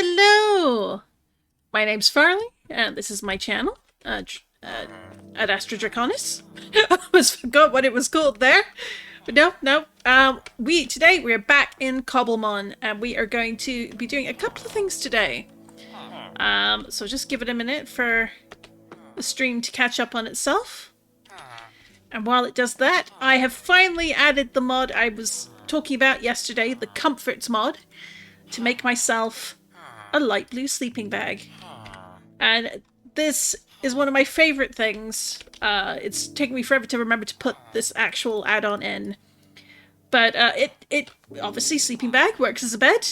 Hello! My name's Farley, and this is my channel, AdAstraDraconis. I almost forgot what it was called there. But no. Today we're back in Cobblemon, and we are going to be doing a couple of things today. So just give it a minute for the stream to catch up on itself. And while it does that, I have finally added the mod I was talking about yesterday, the Comforts mod, to make myself a light blue sleeping bag. And this is one of my favorite things. It's taken me forever to remember to put this actual add-on in. But it obviously, sleeping bag works as a bed.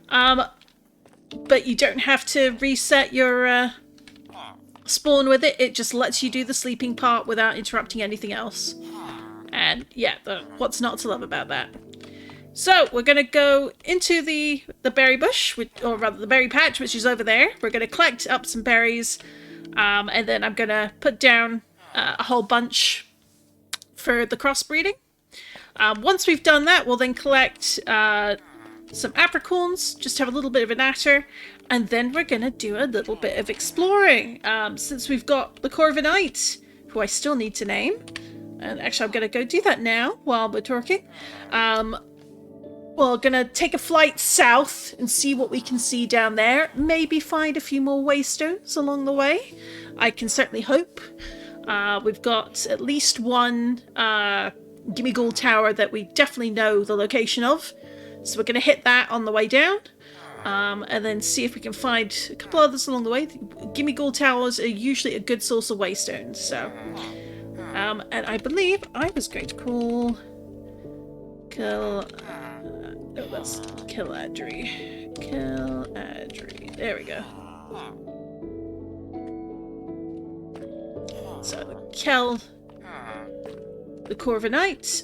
But you don't have to reset your spawn with it. It just lets you do the sleeping part without interrupting anything else. And yeah, what's not to love about that? So we're going to go into the berry bush, or rather the berry patch, which is over there. We're going to collect up some berries, and then I'm going to put down a whole bunch for the crossbreeding. Once we've done that, we'll then collect some apricorns, just have a little bit of a natter, and then we're going to do a little bit of exploring. Since we've got the Corviknight, who I still need to name, and actually I'm going to go do that now while we're talking. We're going to take a flight south and see what we can see down there. Maybe find a few more waystones along the way. I can certainly hope. We've got at least one gimmighoul tower that we definitely know the location of. So we're going to hit that on the way down. And then see if we can find a couple others along the way. Gimmighoul towers are usually a good source of waystones. So, and I believe I was going to call... that's Killadri. There we go. So the Corviknight.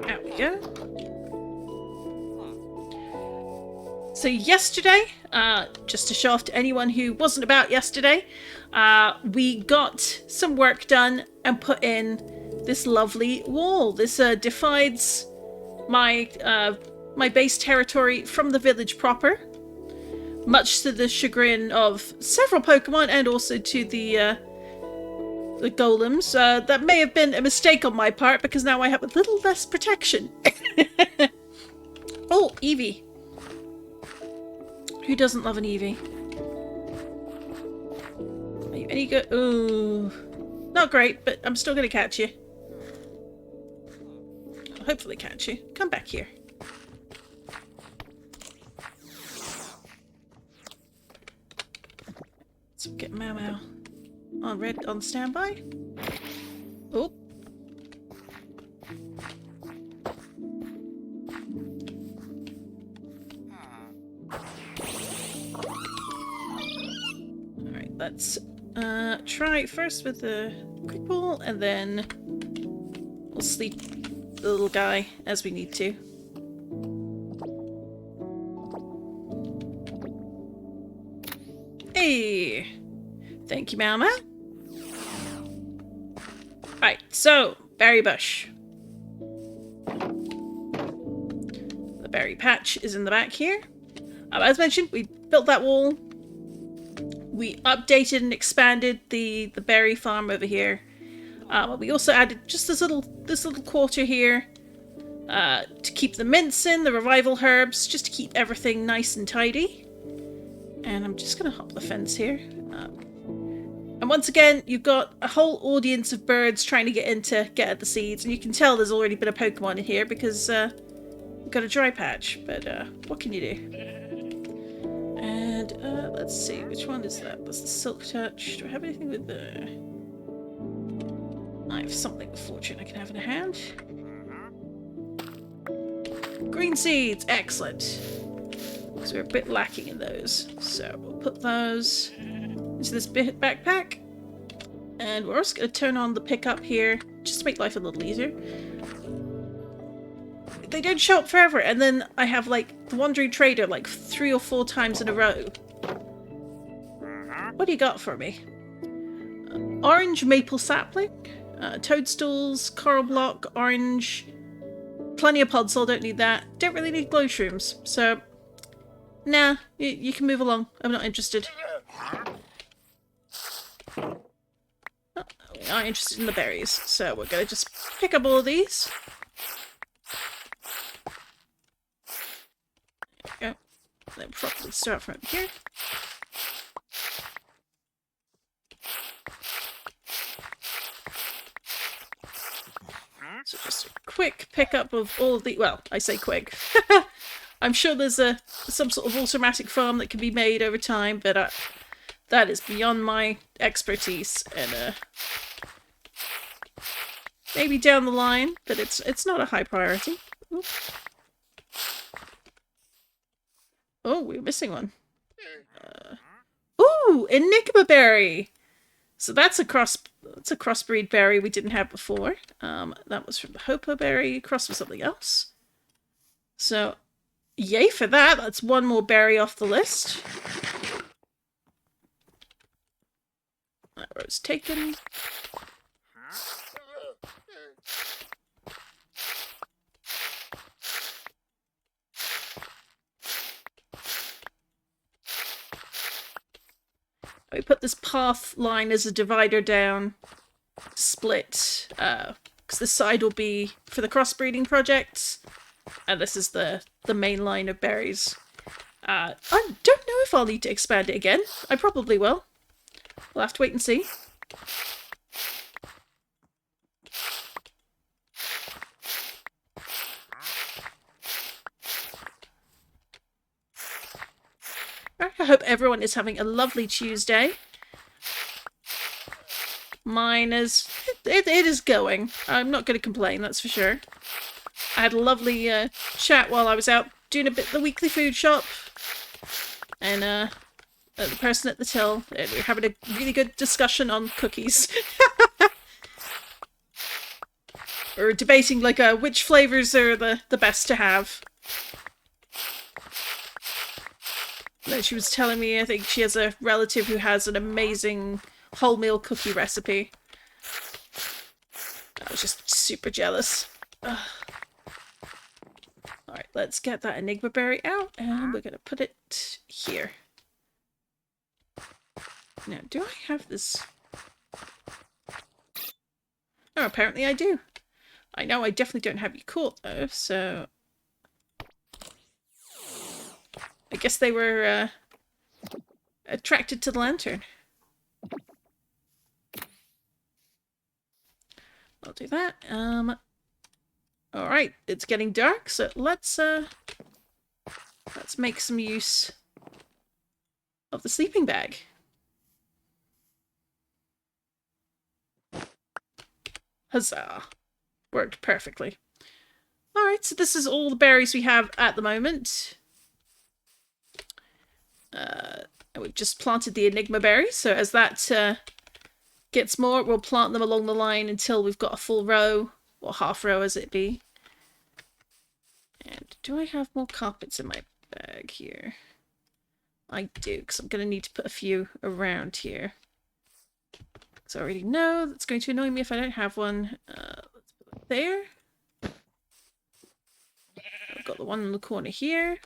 There we go. So yesterday, just to show off to anyone who wasn't about yesterday, we got some work done and put in this lovely wall. This divides my base territory from the village proper, much to the chagrin of several Pokemon and also to the golems. That may have been a mistake on my part because now I have a little less protection. Oh, Eevee. Who doesn't love an Eevee? Are you any good? Ooh. Not great, but I'm still going to catch you. I'll hopefully catch you. Come back here. Let's get Mau on standby. Oh. Alright, let's try first with the quick ball, and then we'll sleep the little guy as we need to. Hey! Thank you, Mama. Alright, so, berry bush. The berry patch is in the back here. As mentioned, we built that wall. We updated and expanded the berry farm over here. We also added just this little quarter here to keep the mints in, the revival herbs, just to keep everything nice and tidy. And I'm just going to hop the fence here. And once again, you've got a whole audience of birds trying to get at the seeds. And you can tell there's already been a Pokemon in here because we've got a dry patch. But what can you do? And let's see, which one is that? That's the Silk Touch. Do I have anything with the... I have something with Fortune I can have in a hand. Green seeds! Excellent. So we're a bit lacking in those. So we'll put those into this backpack. And we're also going to turn on the pickup here, just to make life a little easier. They don't show up forever, and then I have, like, the Wandering Trader, like, 3 or 4 times in a row. What do you got for me? Orange maple sapling, toadstools, coral block, orange plenty of podzol, don't need that. Don't really need glow shrooms, so... Nah, you can move along. I'm not interested. Oh, we are interested in the berries, so we're gonna just pick up all of these. There we go. Then probably start from here. So just a quick pickup of all of the... Well, I say quick. I'm sure there's some sort of automatic farm that can be made over time, but that is beyond my expertise. And maybe down the line, but it's not a high priority. Ooh. Oh, we're missing one. Ooh, Enigma berry. So that's a crossbreed berry we didn't have before. That was from the Hopo berry, crossed with something else. So, yay for that. That's one more berry off the list. That row's taken. We put this path line as a divider down to split, because this side will be for the crossbreeding projects, and this is the main line of berries. I don't know if I'll need to expand it again. I probably will. We'll have to wait and see. I hope everyone is having a lovely Tuesday. Mine is... It is going. I'm not going to complain, that's for sure. I had a lovely chat while I was out doing a bit of the weekly food shop. And the person at the till, we were having a really good discussion on cookies. We were debating, like, which flavours are the best to have. And she was telling me, I think she has a relative who has an amazing wholemeal cookie recipe. I was just super jealous. Alright, let's get that Enigma berry out, and we're going to put it here. Now, do I have this? Oh, apparently I do. I know I definitely don't have you caught, though, so... I guess they were attracted to the lantern. I'll do that. Alright, it's getting dark, so let's make some use of the sleeping bag. Huzzah! Worked perfectly. Alright, so this is all the berries we have at the moment. And we've just planted the Enigma berries, so as that gets more, we'll plant them along the line until we've got a full row, or half row as it be. And do I have more carpets in my bag here? I do, because I'm going to need to put a few around here. Because I already know that's going to annoy me if I don't have one. Let's put it there. I've got the one in the corner here.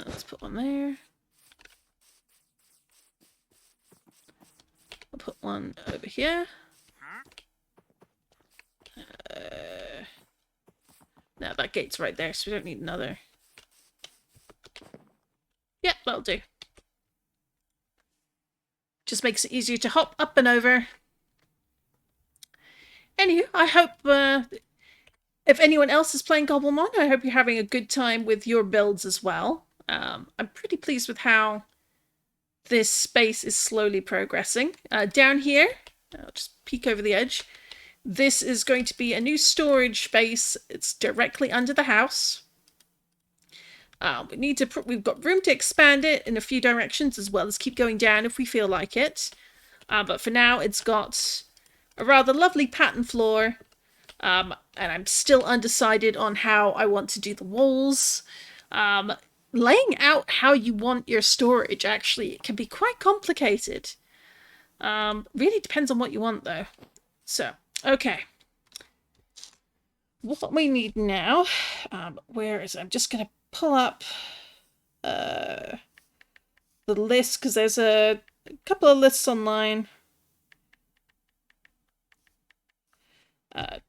Let's put one there. I'll put one over here. Now that gate's right there, so we don't need another. Yeah, that'll do. Just makes it easier to hop up and over. Anywho, I hope if anyone else is playing Cobblemon, I hope you're having a good time with your builds as well. I'm pretty pleased with how this space is slowly progressing. Down here, I'll just peek over the edge. This is going to be a new storage space. It's directly under the house. We've got room to expand it in a few directions as well as keep going down if we feel like it. But for now, it's got a rather lovely pattern floor. And I'm still undecided on how I want to do the walls. Laying out how you want your storage, actually, it can be quite complicated. Really depends on what you want, though. So, okay. what we need now, where is it? I'm just going to pull up the list, because there's a couple of lists online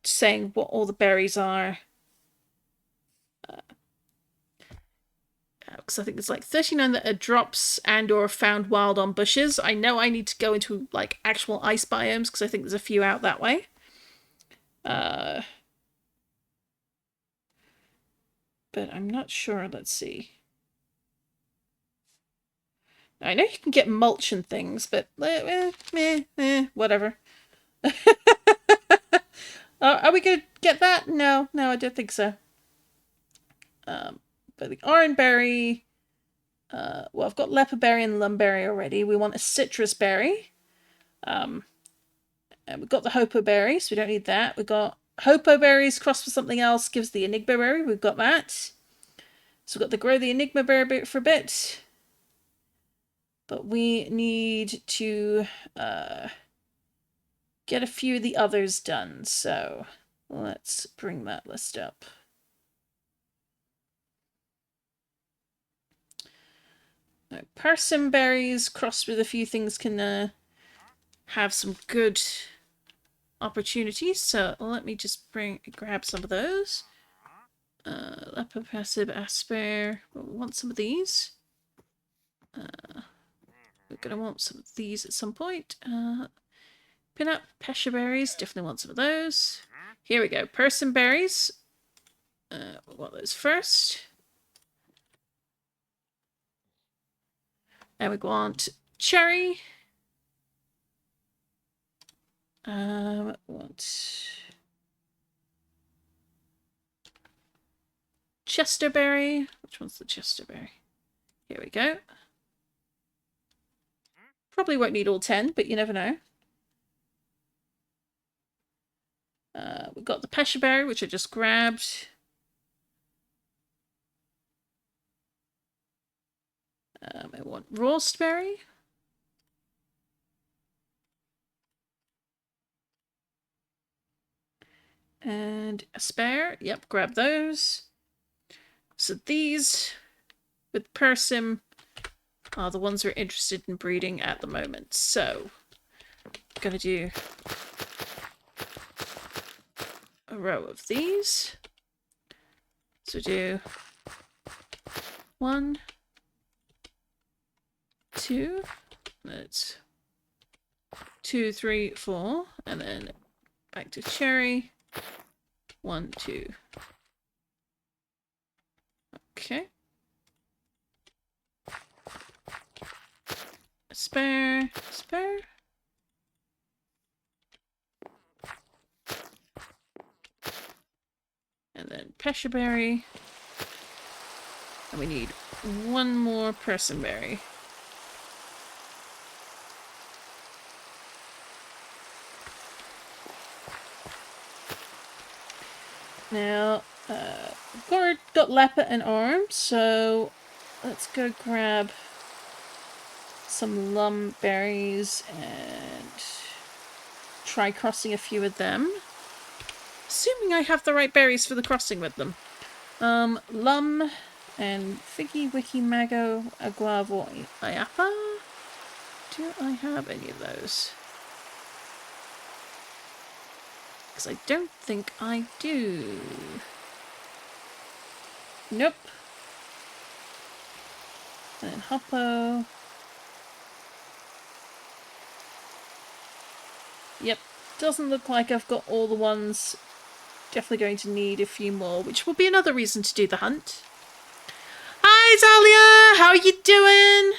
saying what all the berries are. Because I think it's like 39 that are drops and or found wild on bushes. I know I need to go into like actual ice biomes, because I think there's a few out that way. But I'm not sure. Let's see. I know you can get mulch and things, but whatever. Are we going to get that? No, I don't think so. But the orange berry, well, I've got leopard berry and lumberry already. We want a citrus berry. And we've got the hopo berry, so we don't need that. We've got hopo berries crossed with something else, gives the enigma berry. We've got that. So we've got to grow the enigma berry for a bit. But we need to get a few of the others done. So let's bring that list up. Persimmon berries crossed with a few things can have some good opportunities. So let me just grab some of those. Leopard, passive, asper. We want some of these. We're going to want some of these at some point. Pin-up, pesha berries. Definitely want some of those. Here we go. Persimmon berries. We want those first. And we want cherry. We want chesterberry. Which one's the chesterberry? Here we go. Probably won't need all 10, but you never know. We've got the pesha berry, which I just grabbed. I want raspberry. And a spare. Yep, grab those. So these, with persimmon, are the ones we're interested in breeding at the moment. So, I'm going to do a row of these. So do 1, 2, that's 2, 3, 4, and then back to cherry. 1, 2. Okay. Spare. And then pesha berry. And we need one more persimmon berry. Now, Gord got leopard and orange, so let's go grab some lum berries and try crossing a few of them. Assuming I have the right berries for the crossing with them. Lum and figgy, wiki, mago, aguavo, ayapa. Do I have any of those? Because I don't think I do. Nope. And then hoppo. Yep. Doesn't look like I've got all the ones. Definitely going to need a few more, which will be another reason to do the hunt. Hi, Zalia! How are you doing?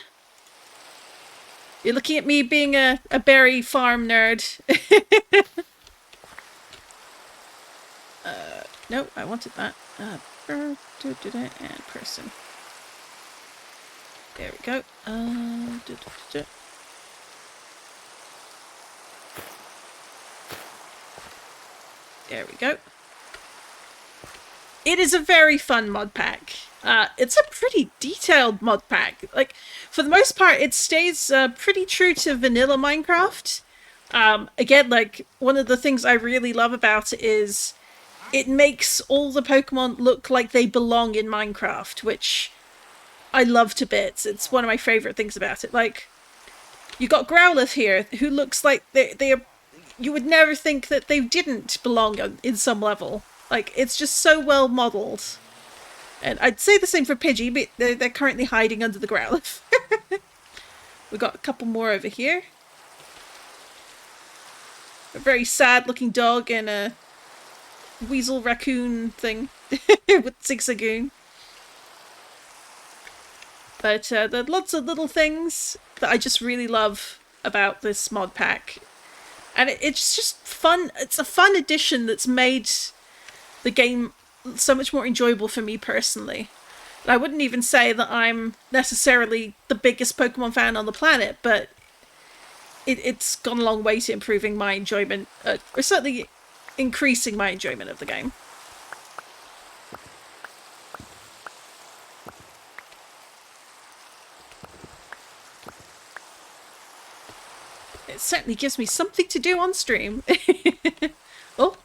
You're looking at me being a berry farm nerd. No, I wanted that. And person. There we go. There we go. It is a very fun mod pack. It's a pretty detailed mod pack. Like, for the most part, it stays pretty true to vanilla Minecraft. Again, like, one of the things I really love about it is it makes all the Pokemon look like they belong in Minecraft, which I love to bits. It's one of my favorite things about it. Like, you got Growlithe here, who looks like they are. You would never think that they didn't belong in some level. Like, it's just so well modelled. And I'd say the same for Pidgey, but they're currently hiding under the Growlithe. We've got a couple more over here. A very sad-looking dog and a weasel raccoon thing with Zigzagoon. But there are lots of little things that I just really love about this mod pack. And it's just fun. It's a fun addition that's made the game so much more enjoyable for me personally. And I wouldn't even say that I'm necessarily the biggest Pokemon fan on the planet, but it's gone a long way to improving my enjoyment, or certainly increasing my enjoyment of the game. It certainly gives me something to do on stream. Oh,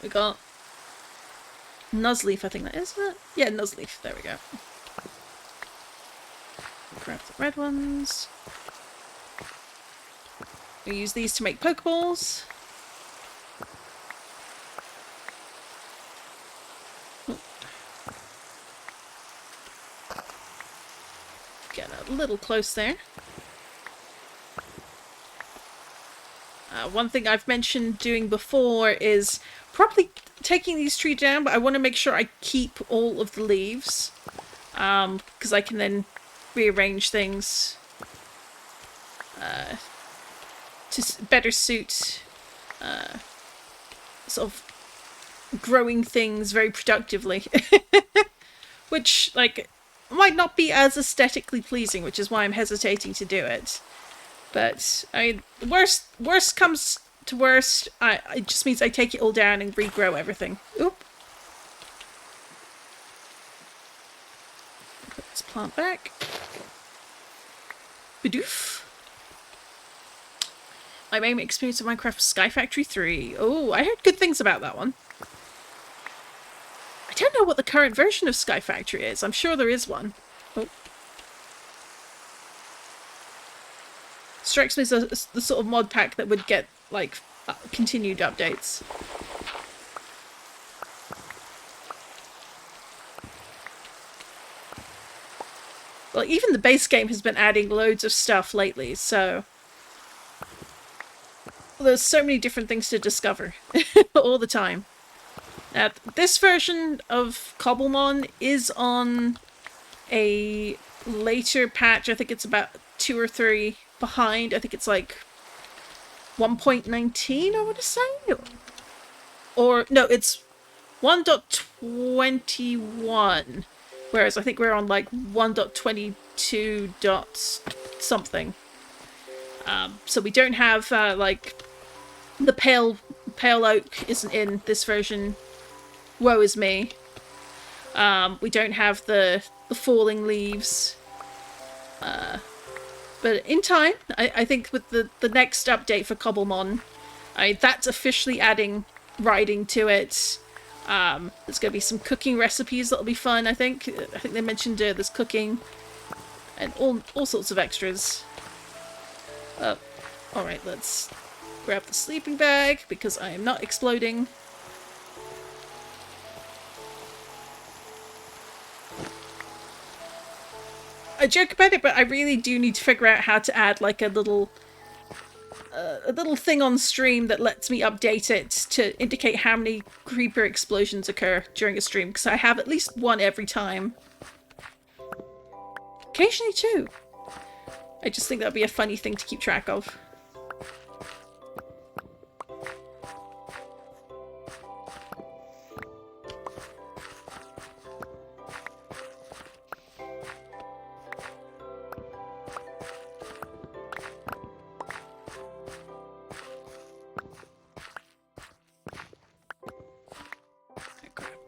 we got Nuzleaf, I think that is it? Yeah, Nuzleaf. There we go. Grab the red ones. We use these to make Pokeballs. Get a little close there. One thing I've mentioned doing before is probably taking these trees down, but I want to make sure I keep all of the leaves, because I can then rearrange things to better suit sort of growing things very productively. Which, like, might not be as aesthetically pleasing, which is why I'm hesitating to do it. But, I mean, worst comes to worst, it just means I take it all down and regrow everything. Oop. Put this plant back. Bidoof. My main experience of Minecraft was Sky Factory 3. Oh, I heard good things about that one. I don't know what the current version of Sky Factory is. I'm sure there is one. Oh. Strikes me as the sort of mod pack that would get, like, continued updates. Well, even the base game has been adding loads of stuff lately, so there's so many different things to discover all the time. Now, this version of Cobblemon is on a later patch. I think it's about 2 or 3 behind. I think it's like 1.19, I want to say? Or, no, it's 1.21. Whereas I think we're on like 1.22 dot something. So we don't have, like, the pale oak isn't in this version. Woe is me. We don't have the falling leaves. But in time, I think with the next update for Cobblemon, that's officially adding writing to it. There's going to be some cooking recipes that'll be fun, I think. I think they mentioned there's cooking and all sorts of extras. Alright, let's grab the sleeping bag because I am not exploding. I joke about it, but I really do need to figure out how to add like a little thing on stream that lets me update it to indicate how many creeper explosions occur during a stream, because I have at least one every time. Occasionally two. I just think that'd be a funny thing to keep track of.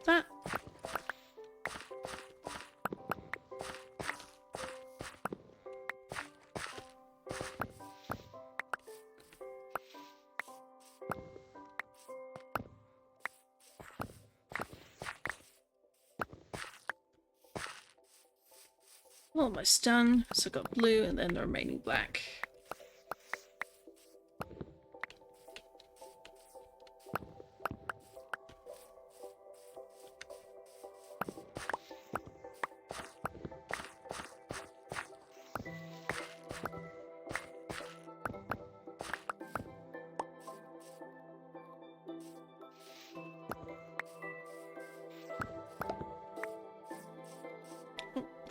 That. Almost done. So I've got blue and then the remaining black.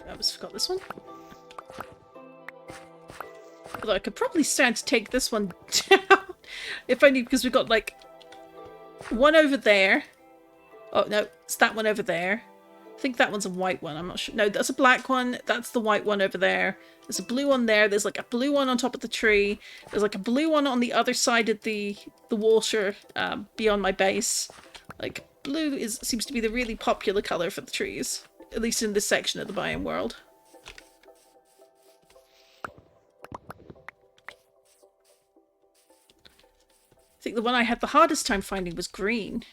I almost forgot this one. Although I could probably stand to take this one down. If only because we've got like one over there. Oh no, it's that one over there. I think that one's a white one, I'm not sure. No, that's a black one. That's the white one over there. There's a blue one there. There's like a blue one on top of the tree. There's like a blue one on the other side of the water beyond my base. Like blue seems to be the really popular colour for the trees. At least in this section of the biome world. I think the one I had the hardest time finding was green.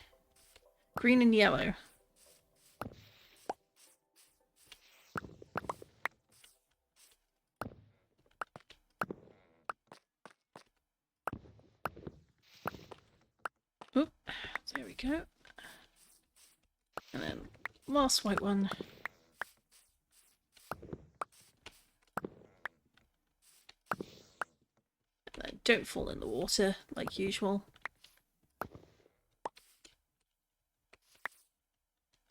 Green and yellow. Oop, there we go. And then last white one. And then don't fall in the water like usual.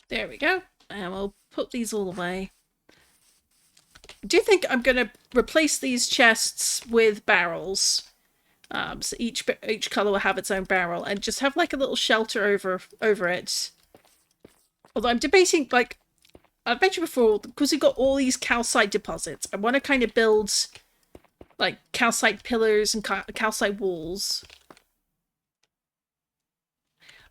There we go. And we'll put these all away. I do think I'm going to replace these chests with barrels. So each colour will have its own barrel and just have like a little shelter over it. Although I'm debating, like, I've mentioned before, because we've got all these calcite deposits, I want to kind of build, like, calcite pillars and calcite walls.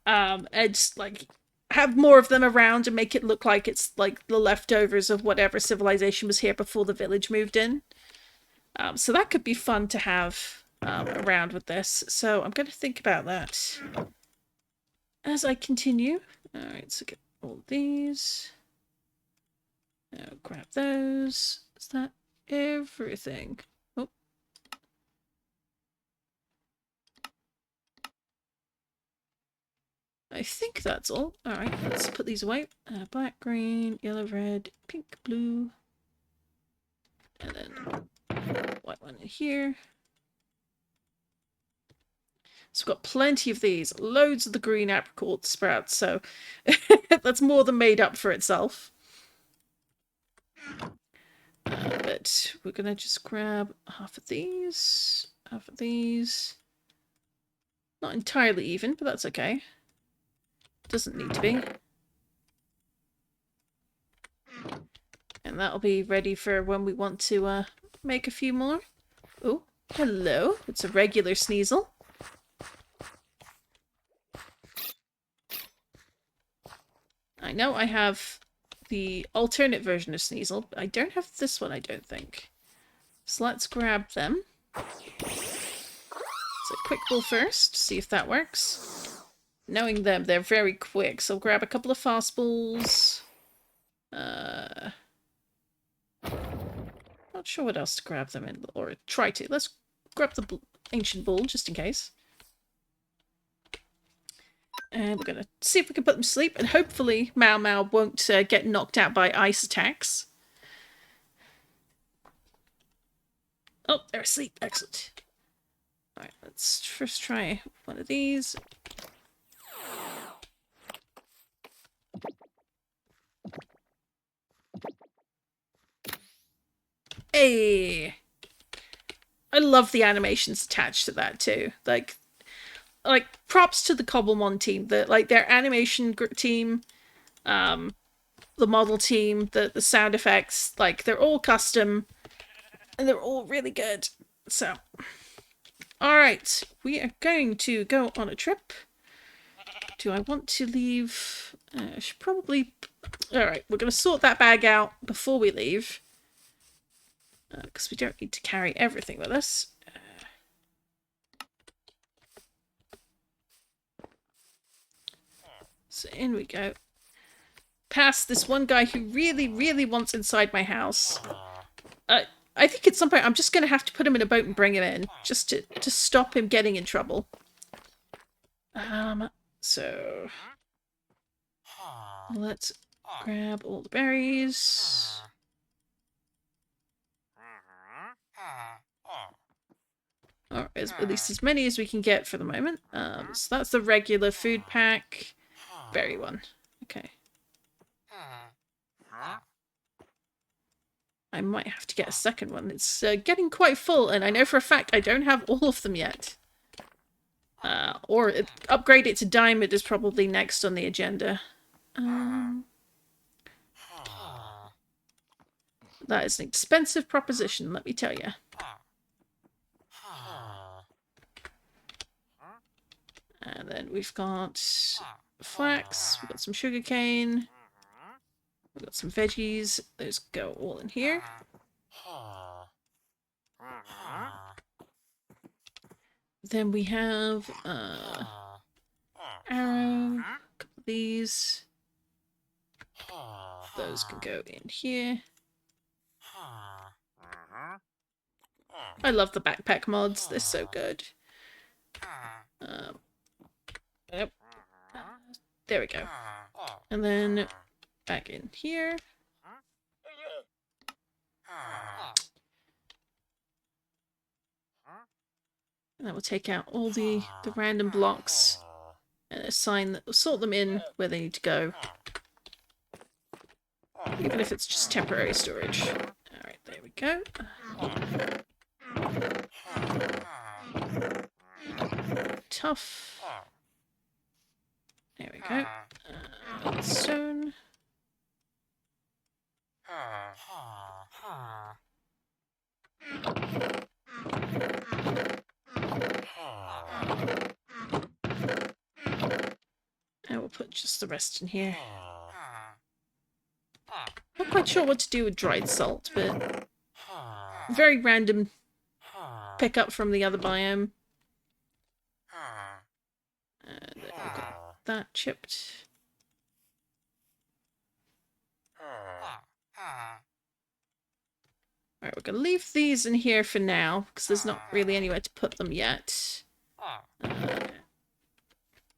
And, like, have more of them around and make it look like it's, like, the leftovers of whatever civilization was here before the village moved in. So that could be fun to have around with this. So I'm going to think about that as I continue. Alright, so get all these. Now grab those. Is that everything? Oh. I think that's all. Alright, let's put these away. Black, green, yellow, red, pink, blue. And then white one in here. So we've got plenty of these. Loads of the green apricot sprouts, so that's more than made up for itself. But we're going to just grab half of these, half of these. Not entirely even, but that's okay. Doesn't need to be. And that'll be ready for when we want to make a few more. Oh, hello. It's a regular Sneasel. I know I have the alternate version of Sneasel, but I don't have this one, I don't think. So let's grab them. So quick ball first, see if that works. Knowing them, they're very quick, so I'll grab a couple of fast balls. Not sure what else to grab them in, or try to. Let's grab the ancient ball, just in case. And we're going to see if we can put them to sleep. And hopefully Mau Mau won't get knocked out by ice attacks. Oh, they're asleep. Excellent. Alright, let's first try one of these. Hey! I love the animations attached to that too. Like props to the Cobblemon team, their animation team, the model team, the sound effects, like they're all custom and they're all really good. So, all right, we are going to go on a trip. Do I want to leave? I should probably. All right, we're going to sort that bag out before we leave because we don't need to carry everything with us. So in we go. Past this one guy who really, really wants inside my house. I think at some point I'm just going to have to put him in a boat and bring him in, just to stop him getting in trouble. So let's grab all the berries. Or at least as many as we can get for the moment. So that's the regular food pack. Berry one. Okay. I might have to get a second one. It's getting quite full, and I know for a fact I don't have all of them yet. Or upgrade it to diamond is probably next on the agenda. That is an expensive proposition, let me tell you. And then we've got flax, we've got some sugarcane, we've got some veggies. Those go all in here. Then we have arrow, a couple of these. Those can go in here. I love the backpack mods, they're so good. Yep. There we go. And then back in here. And then we'll take out all the random blocks and assign that, sort them in where they need to go. Even if it's just temporary storage. Alright, there we go. Tough. There we go. Stone. And we'll put just the rest in here. Not quite sure what to do with dried salt, but very random pickup from the other biome. And then we've got that chipped. Alright, we're going to leave these in here for now, because there's not really anywhere to put them yet.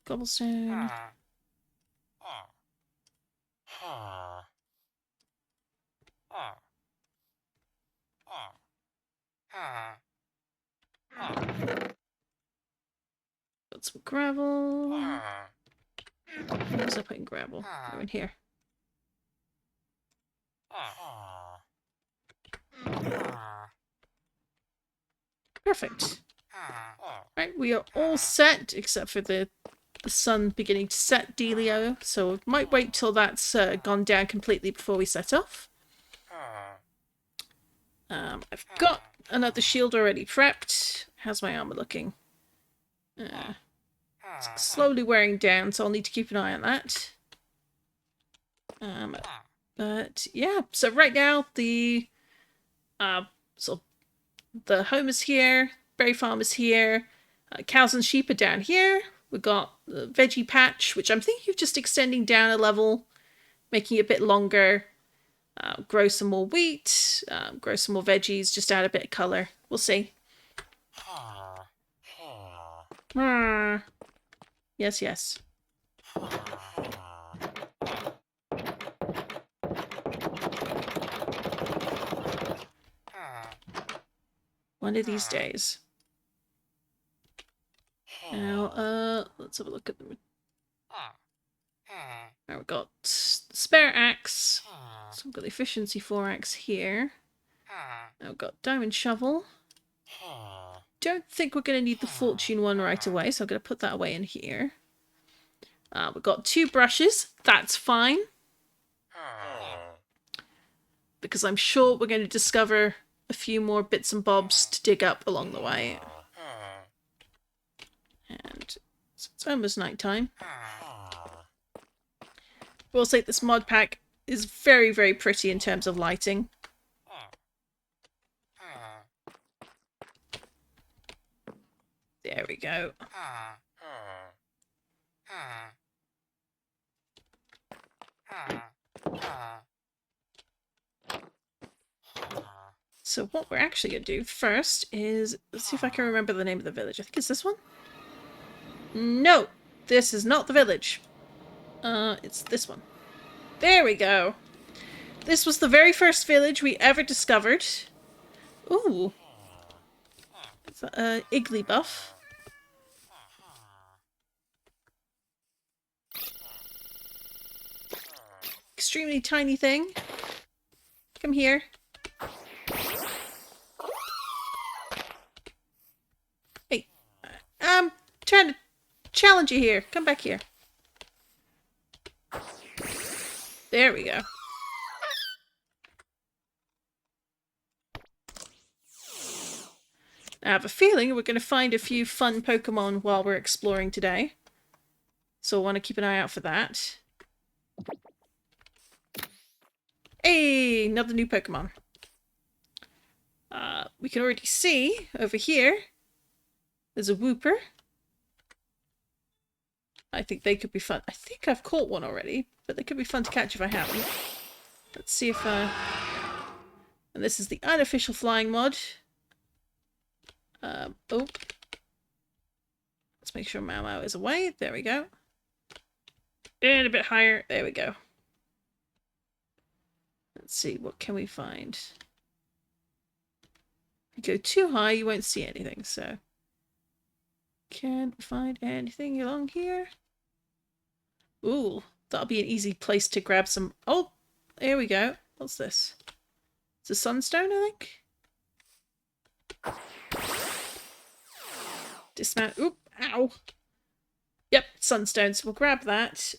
Cobblestone. Got some gravel. Where was I putting gravel? Oh, in here. Perfect. Right, we are all set, except for the sun beginning to set dealio, so we might wait till that's gone down completely before we set off. I've got another shield already prepped. How's my armor looking? It's slowly wearing down, so I'll need to keep an eye on that. But yeah, so right now the the home is here, berry farm is here, cows and sheep are down here. We've got the veggie patch, which I'm thinking of just extending down a level, making it a bit longer. Grow some more wheat, grow some more veggies, just add a bit of colour. We'll see. Yes, yes. One of these days. Now, let's have a look at them. Now we've got spare axe. So we've got the efficiency 4 axe here. Now we've got diamond shovel. Don't think we're going to need the fortune one right away, so I'm going to put that away in here. We've got 2 brushes. That's fine. Because I'm sure we're going to discover a few more bits and bobs to dig up along the way. And so it's almost night time. We'll say this mod pack is very, very pretty in terms of lighting. There we go. So what we're actually going to do first is, let's see if I can remember the name of the village. I think it's this one? No! This is not the village. It's this one. There we go. This was the very first village we ever discovered. Ooh. It's a Iggly buff. Extremely tiny thing. Come here. Hey. I'm trying to challenge you here. Come back here. There we go. I have a feeling we're going to find a few fun Pokemon while we're exploring today. So I want to keep an eye out for that. Hey, another new Pokemon. We can already see over here. There's a Wooper. I think they could be fun. I think I've caught one already, but they could be fun to catch if I haven't. Let's see if and this is the unofficial flying mod. Oh. Let's make sure Mau Mau is away. There we go. And a bit higher. There we go. Let's see, what can we find? If you go too high, you won't see anything, so... Can't find anything along here. Ooh, that'll be an easy place to grab some... Oh, there we go. What's this? It's a sunstone, I think? Dismount. Oop, ow. Yep, sunstone, so we'll grab that.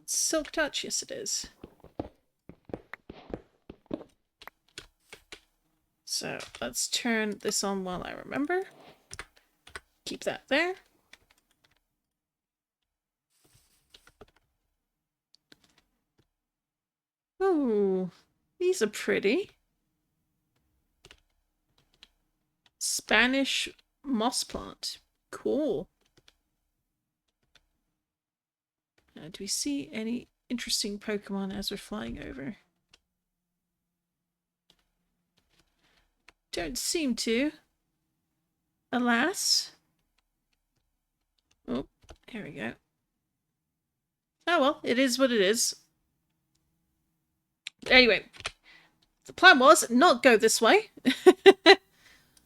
Silk touch? Yes, it is. So let's turn this on while I remember. Keep that there. Oh, these are pretty. Spanish moss plant. Cool. Do we see any interesting Pokemon as we're flying over? Don't seem to. Alas. Oh, here we go. Oh well, it is what it is. Anyway, the plan was not go this way.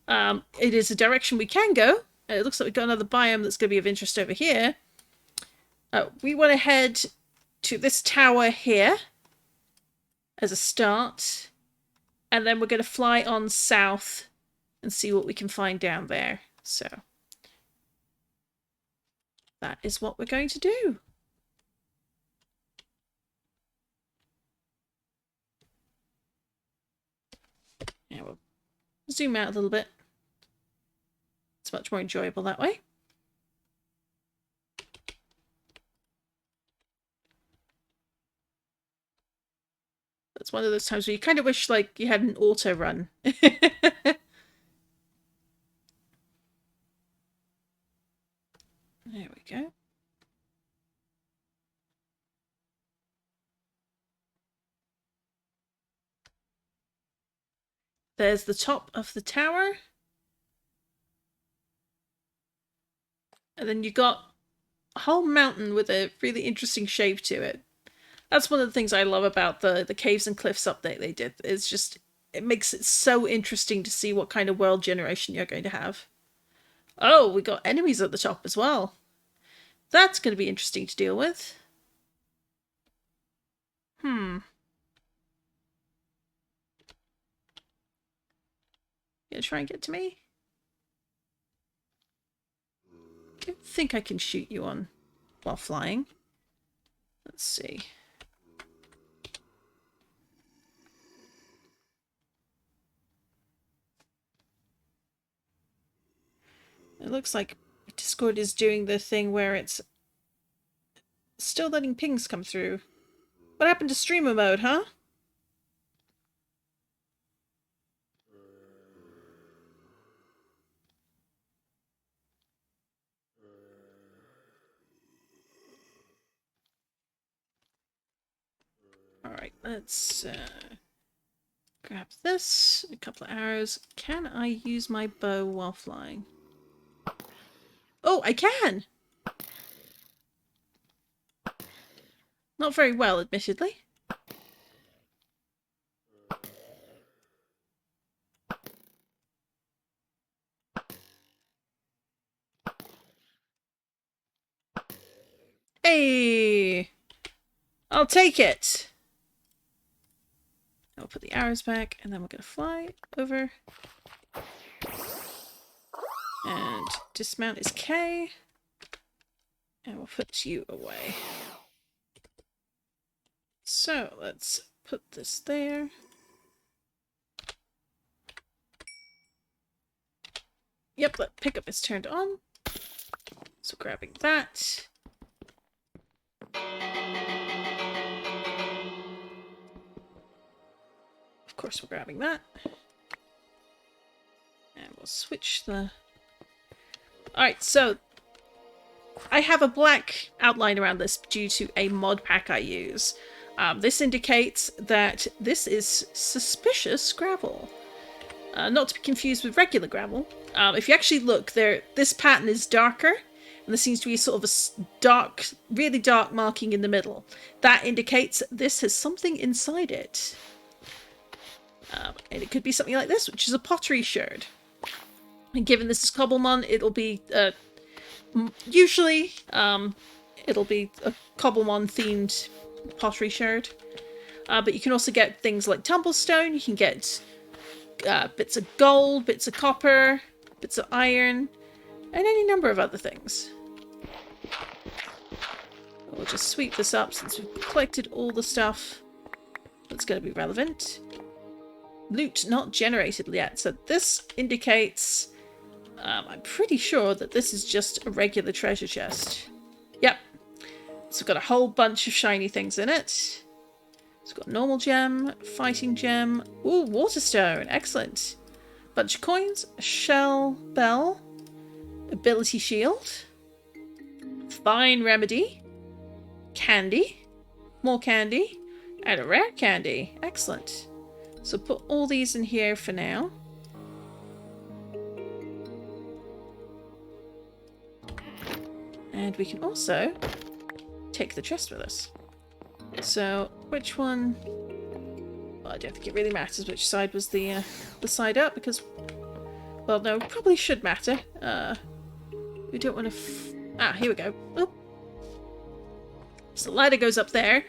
It is a direction we can go. It looks like we've got another biome that's going to be of interest over here. We want to head to this tower here as a start. And then we're going to fly on south and see what we can find down there. So that is what we're going to do. Yeah, we'll zoom out a little bit. It's much more enjoyable that way. It's one of those times where you kind of wish, like, you had an auto run. There we go. There's the top of the tower. And then you got a whole mountain with a really interesting shape to it. That's one of the things I love about the Caves and Cliffs update they did. It's just, it makes it so interesting to see what kind of world generation you're going to have. Oh, we got enemies at the top as well. That's going to be interesting to deal with. You gonna try and get to me? I don't think I can shoot you on while flying. Let's see. It looks like Discord is doing the thing where it's still letting pings come through. What happened to streamer mode, huh? Alright, let's Grab this, a couple of arrows. Can I use my bow while flying? Oh, I can! Not very well, admittedly. Hey! I'll take it! I'll put the arrows back, and then we're going to fly over. And dismount is K. And we'll put you away. So, let's put this there. Yep, that pickup is turned on. So grabbing that. Of course we're grabbing that. And we'll switch the... Alright, so I have a black outline around this due to a mod pack I use. This indicates that this is suspicious gravel. Not to be confused with regular gravel. If you actually look there, this pattern is darker, and there seems to be sort of a dark, really dark marking in the middle. That indicates this has something inside it. And it could be something like this, which is a pottery sherd. And given this is Cobblemon, it'll be usually it'll be a Cobblemon themed pottery sherd. But you can also get things like tumblestone. You can get bits of gold, bits of copper, bits of iron, and any number of other things. We'll just sweep this up since we've collected all the stuff that's going to be relevant. Loot not generated yet, so this indicates I'm pretty sure that this is just a regular treasure chest. Yep. So we've got a whole bunch of shiny things in it. It's got normal gem, fighting gem, ooh, waterstone, excellent. Bunch of coins, a shell bell, ability shield, fine remedy, candy, more candy, and a rare candy. Excellent. So put all these in here for now. And we can also take the chest with us. So, which one? Well, I don't think it really matters which side was the side up, because, well, no, probably should matter. We don't want to. Here we go. Oop. So the ladder goes up there,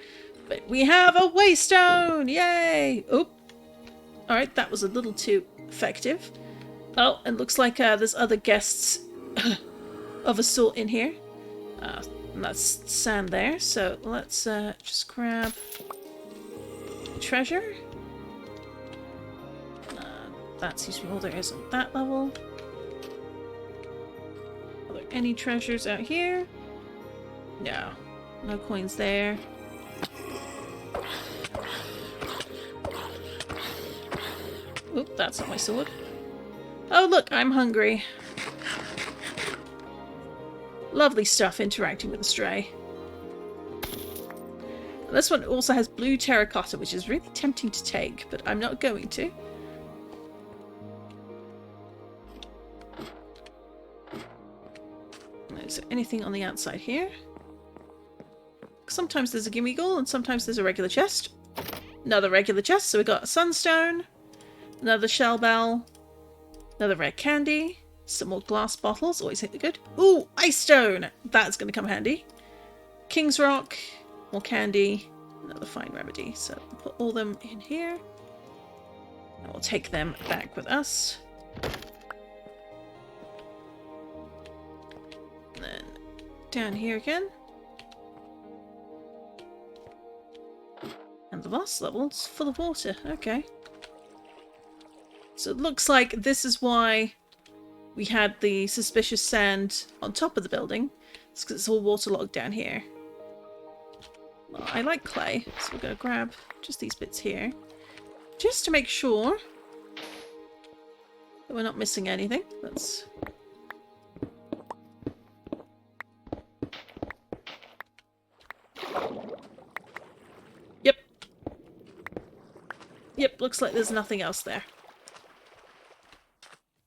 but we have a waystone! Yay! Oop. Alright, that was a little too effective. Oh, and looks like there's other guests of a sort in here. And that's sand there, so let's just grab treasure. That seems to be all there is on that level. Are there any treasures out here? No. No coins there. Oop, that's not my sword. Oh look, I'm hungry. Lovely stuff interacting with a stray. And this one also has blue terracotta, which is really tempting to take, but I'm not going to. Is there anything on the outside here? Sometimes there's a gimmighoul and sometimes there's a regular chest. Another regular chest, so we got a sunstone, another shell bell, another rare candy. Some more glass bottles, always hit the good. Ooh, ice stone! That's going to come handy. King's rock, more candy, another fine remedy. So we'll put all them in here. And we'll take them back with us. And then down here again. And the last level is full of water. Okay. So it looks like this is why we had the suspicious sand on top of the building. It's because it's all waterlogged down here. Well, I like clay, so we're going to grab just these bits here. Just to make sure that we're not missing anything. Let's... Yep. Yep, looks like there's nothing else there.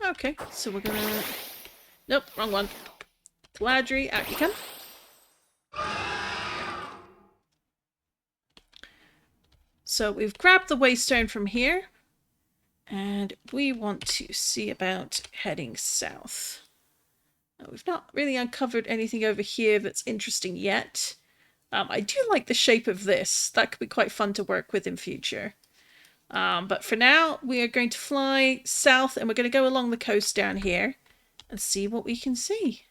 Okay, so we're gonna... Nope, wrong one. Gladry, out you come. So we've grabbed the waystone from here, and we want to see about heading south. We've not really uncovered anything over here that's interesting yet. I do like the shape of this. That could be quite fun to work with in future. But for now, we are going to fly south, and we're going to go along the coast down here and see what we can see.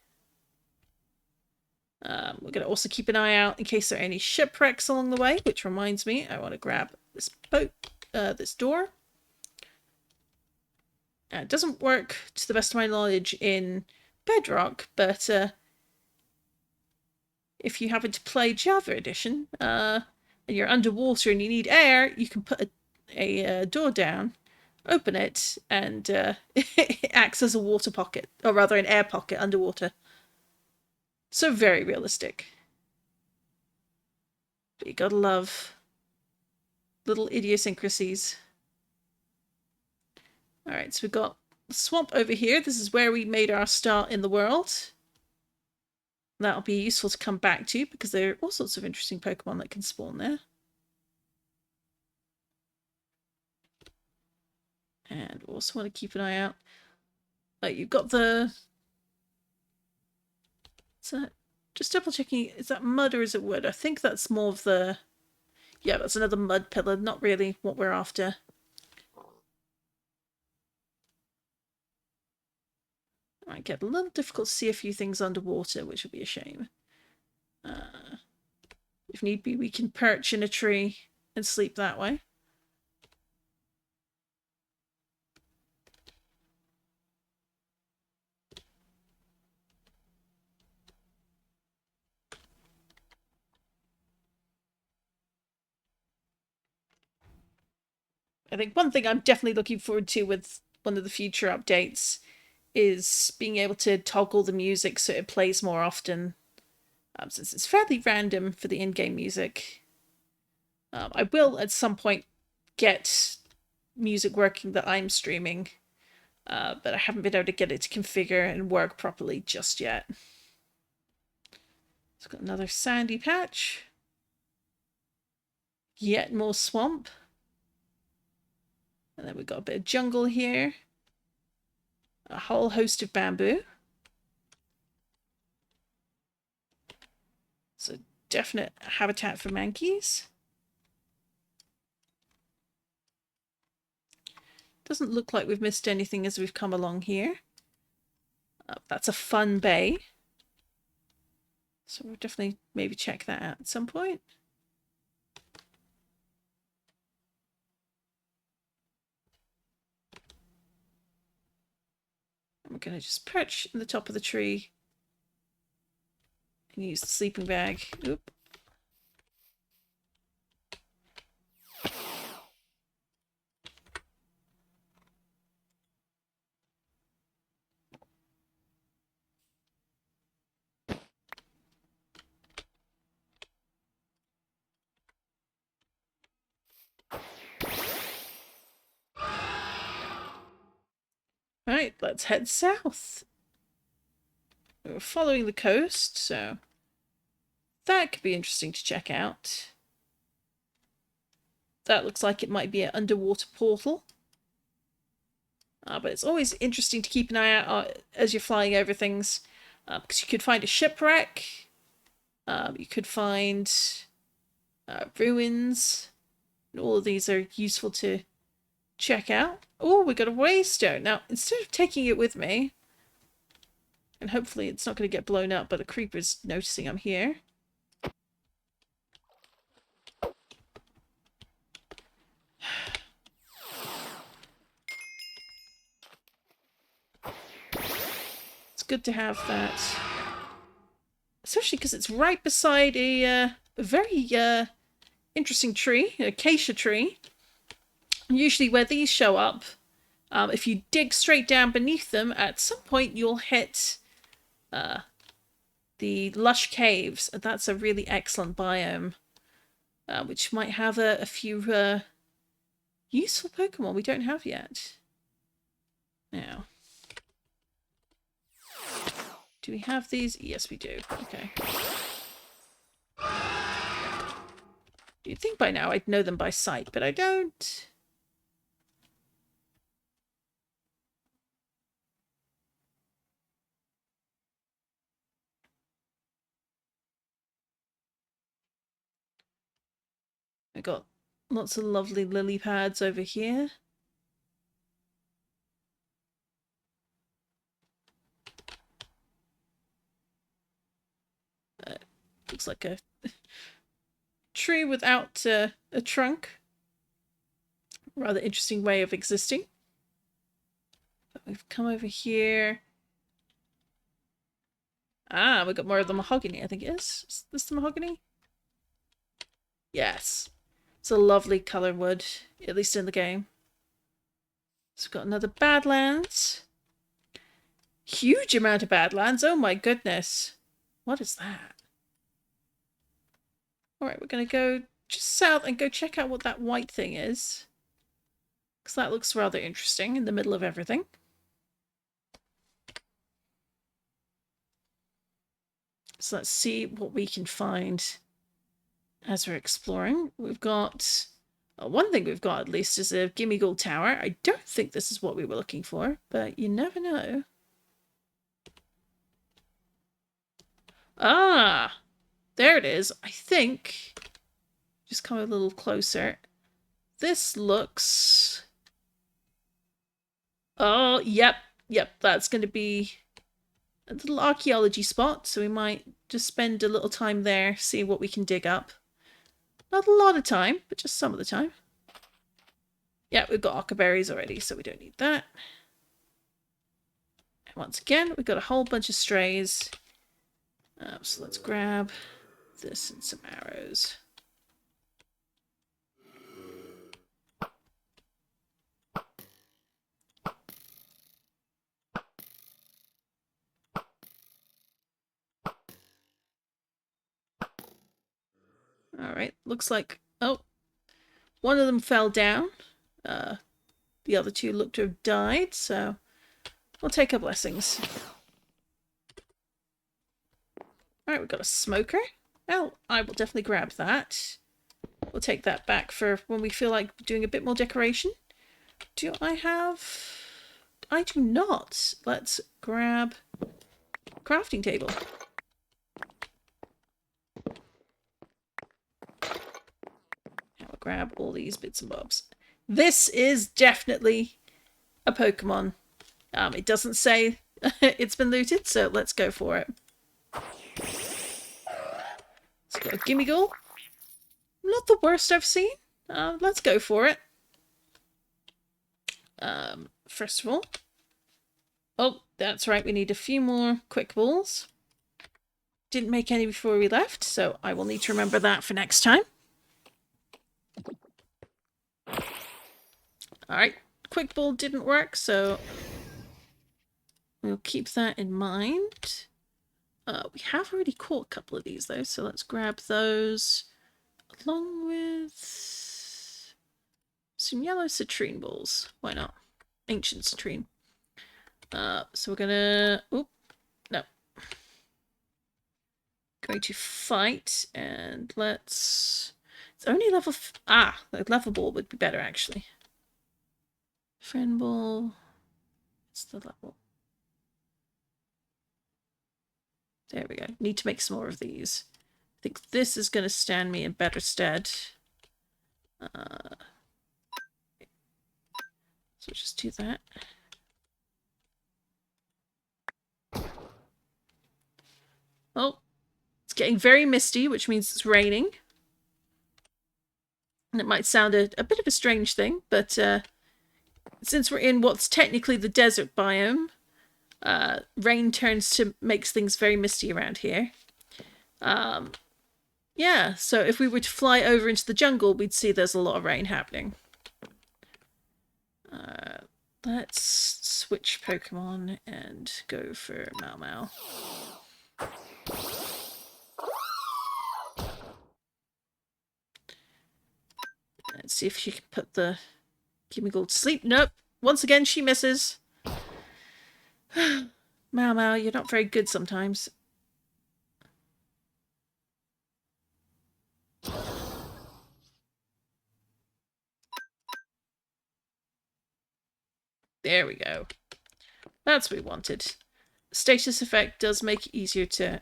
We're going to also keep an eye out in case there are any shipwrecks along the way, which reminds me, I want to grab this boat, this door. It doesn't work, to the best of my knowledge, in Bedrock, but if you happen to play Java Edition, and you're underwater and you need air, you can put a door down, open it, and it acts as a water pocket, or rather an air pocket underwater. So very realistic. But you gotta love little idiosyncrasies. Alright, so we've got the swamp over here. This is where we made our start in the world. That'll be useful to come back to, because there are all sorts of interesting Pokemon that can spawn there. And we also want to keep an eye out. You've got the... So, just double checking, is that mud or is it wood? I think that's more of the... Yeah, that's another mud pillar, not really what we're after. It might get a little difficult to see a few things underwater, which would be a shame. If need be, we can perch in a tree and sleep that way. I think one thing I'm definitely looking forward to with one of the future updates is being able to toggle the music so it plays more often. Since it's fairly random for the in-game music. I will at some point get music working that I'm streaming, but I haven't been able to get it to configure and work properly just yet. It's got another sandy patch. Yet more swamp. And then we've got a bit of jungle here. A whole host of bamboo. It's a definite habitat for mankeys. Doesn't look like we've missed anything as we've come along here. That's a fun bay. So we'll definitely maybe check that out at some point. And we're going to just perch in the top of the tree and use the sleeping bag. Oop. Right, let's head south. We're following the coast, so that could be interesting to check out. That looks like it might be an underwater portal. But it's always interesting to keep an eye out as you're flying over things, because you could find a shipwreck, you could find ruins, and all of these are useful to check out. Oh, we got a waystone. Now, instead of taking it with me, and hopefully it's not going to get blown up, but the creeper's noticing I'm here. It's good to have that. Especially because it's right beside a very interesting tree, an acacia tree. Usually where these show up, if you dig straight down beneath them, at some point you'll hit the lush caves. That's a really excellent biome, which might have a few Useful Pokemon we don't have yet. Now. Do we have these? Yes, we do. Okay. You'd think by now I'd know them by sight, but I don't. I got lots of lovely lily pads over here. Looks like a tree without a trunk. Rather interesting way of existing. But we've come over here. Ah, we got more of the mahogany, I think it is. Is this the mahogany? Yes. It's a lovely colour wood, at least in the game. So we've got another Badlands. Huge amount of Badlands. Oh my goodness. What is that? Alright, we're going to go just south and go check out what that white thing is. Because that looks rather interesting in the middle of everything. So let's see what we can find as we're exploring. We've got... one thing we've got, at least, is a gimmighoul tower. I don't think this is what we were looking for, but you never know. Ah! There it is. I think... Just come a little closer. This looks... Oh, yep. Yep, that's going to be a little archaeology spot, so we might just spend a little time there, see what we can dig up. Not a lot of time, but just some of the time. Yeah, we've got ochre berries already, so we don't need that. And once again, we've got a whole bunch of strays. So let's grab this and some arrows. Alright, looks like... Oh, one of them fell down. The other two look to have died, so we'll take our blessings. Alright, we've got a smoker. Well, I will definitely grab that. We'll take that back for when we feel like doing a bit more decoration. Do I have... I do not. Let's grab a crafting table. Now we'll grab all these bits and bobs. This is definitely a Pokemon. It doesn't say it's been looted, so let's go for it. Let's go gimmighoul. Not the worst I've seen. Let's go for it. First of all... Oh, that's right, we need a few more quick balls. Didn't make any before we left, so I will need to remember that for next time. Alright, quick ball didn't work, so we'll keep that in mind. We have already caught a couple of these though, so let's grab those along with some yellow citrine balls. Why not? Ancient citrine. So we're gonna... Oop, no. Going to fight, and let's... It's only level... the level ball would be better, actually. Friend ball... What's the level? There we go. Need to make some more of these. I think this is going to stand me in better stead. So just do that. Oh, it's getting very misty, which means it's raining. And it might sound a bit of a strange thing, but since we're in what's technically the desert biome, rain makes things very misty around here. Yeah, so if we were to fly over into the jungle, we'd see there's a lot of rain happening. Let's switch Pokemon and go for Mau. Let's see if she can put the Gimmighoul to sleep. Nope. Once again, she misses. Mau Mau, you're not very good sometimes. There we go. That's what we wanted. Status effect does make it easier to...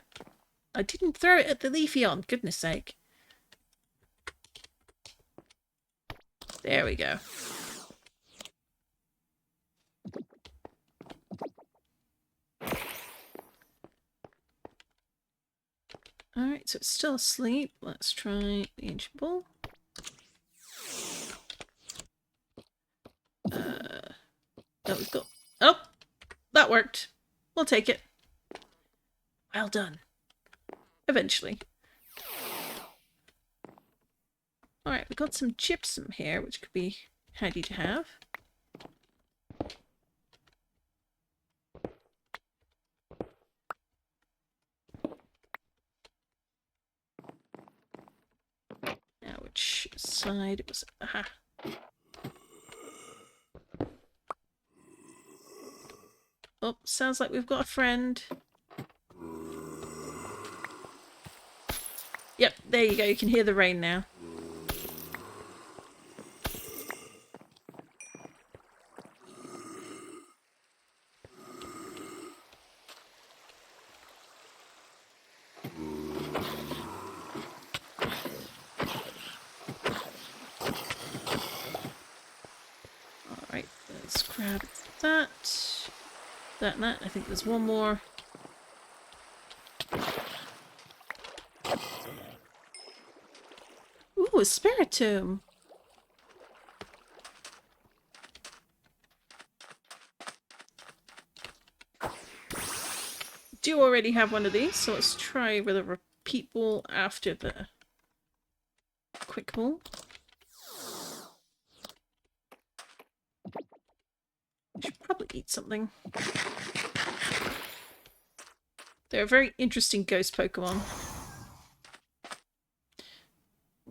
I didn't throw it at the Leafeon, goodness sake. There we go. Alright, so it's still asleep. Let's try the ancient ball. No, we've got... Oh! That worked. We'll take it. Well done. Eventually. Alright, we've got some gypsum here, which could be handy to have. Now, which side it was... Aha. Oh, sounds like we've got a friend. Yep, there you go. You can hear the rain now. Alright, let's grab that. That and that. I think there's one more. Ooh, a spiritomb. Do already have one of these, so let's try with a repeat ball after the quick ball. Should probably eat something. They're a very interesting ghost Pokemon.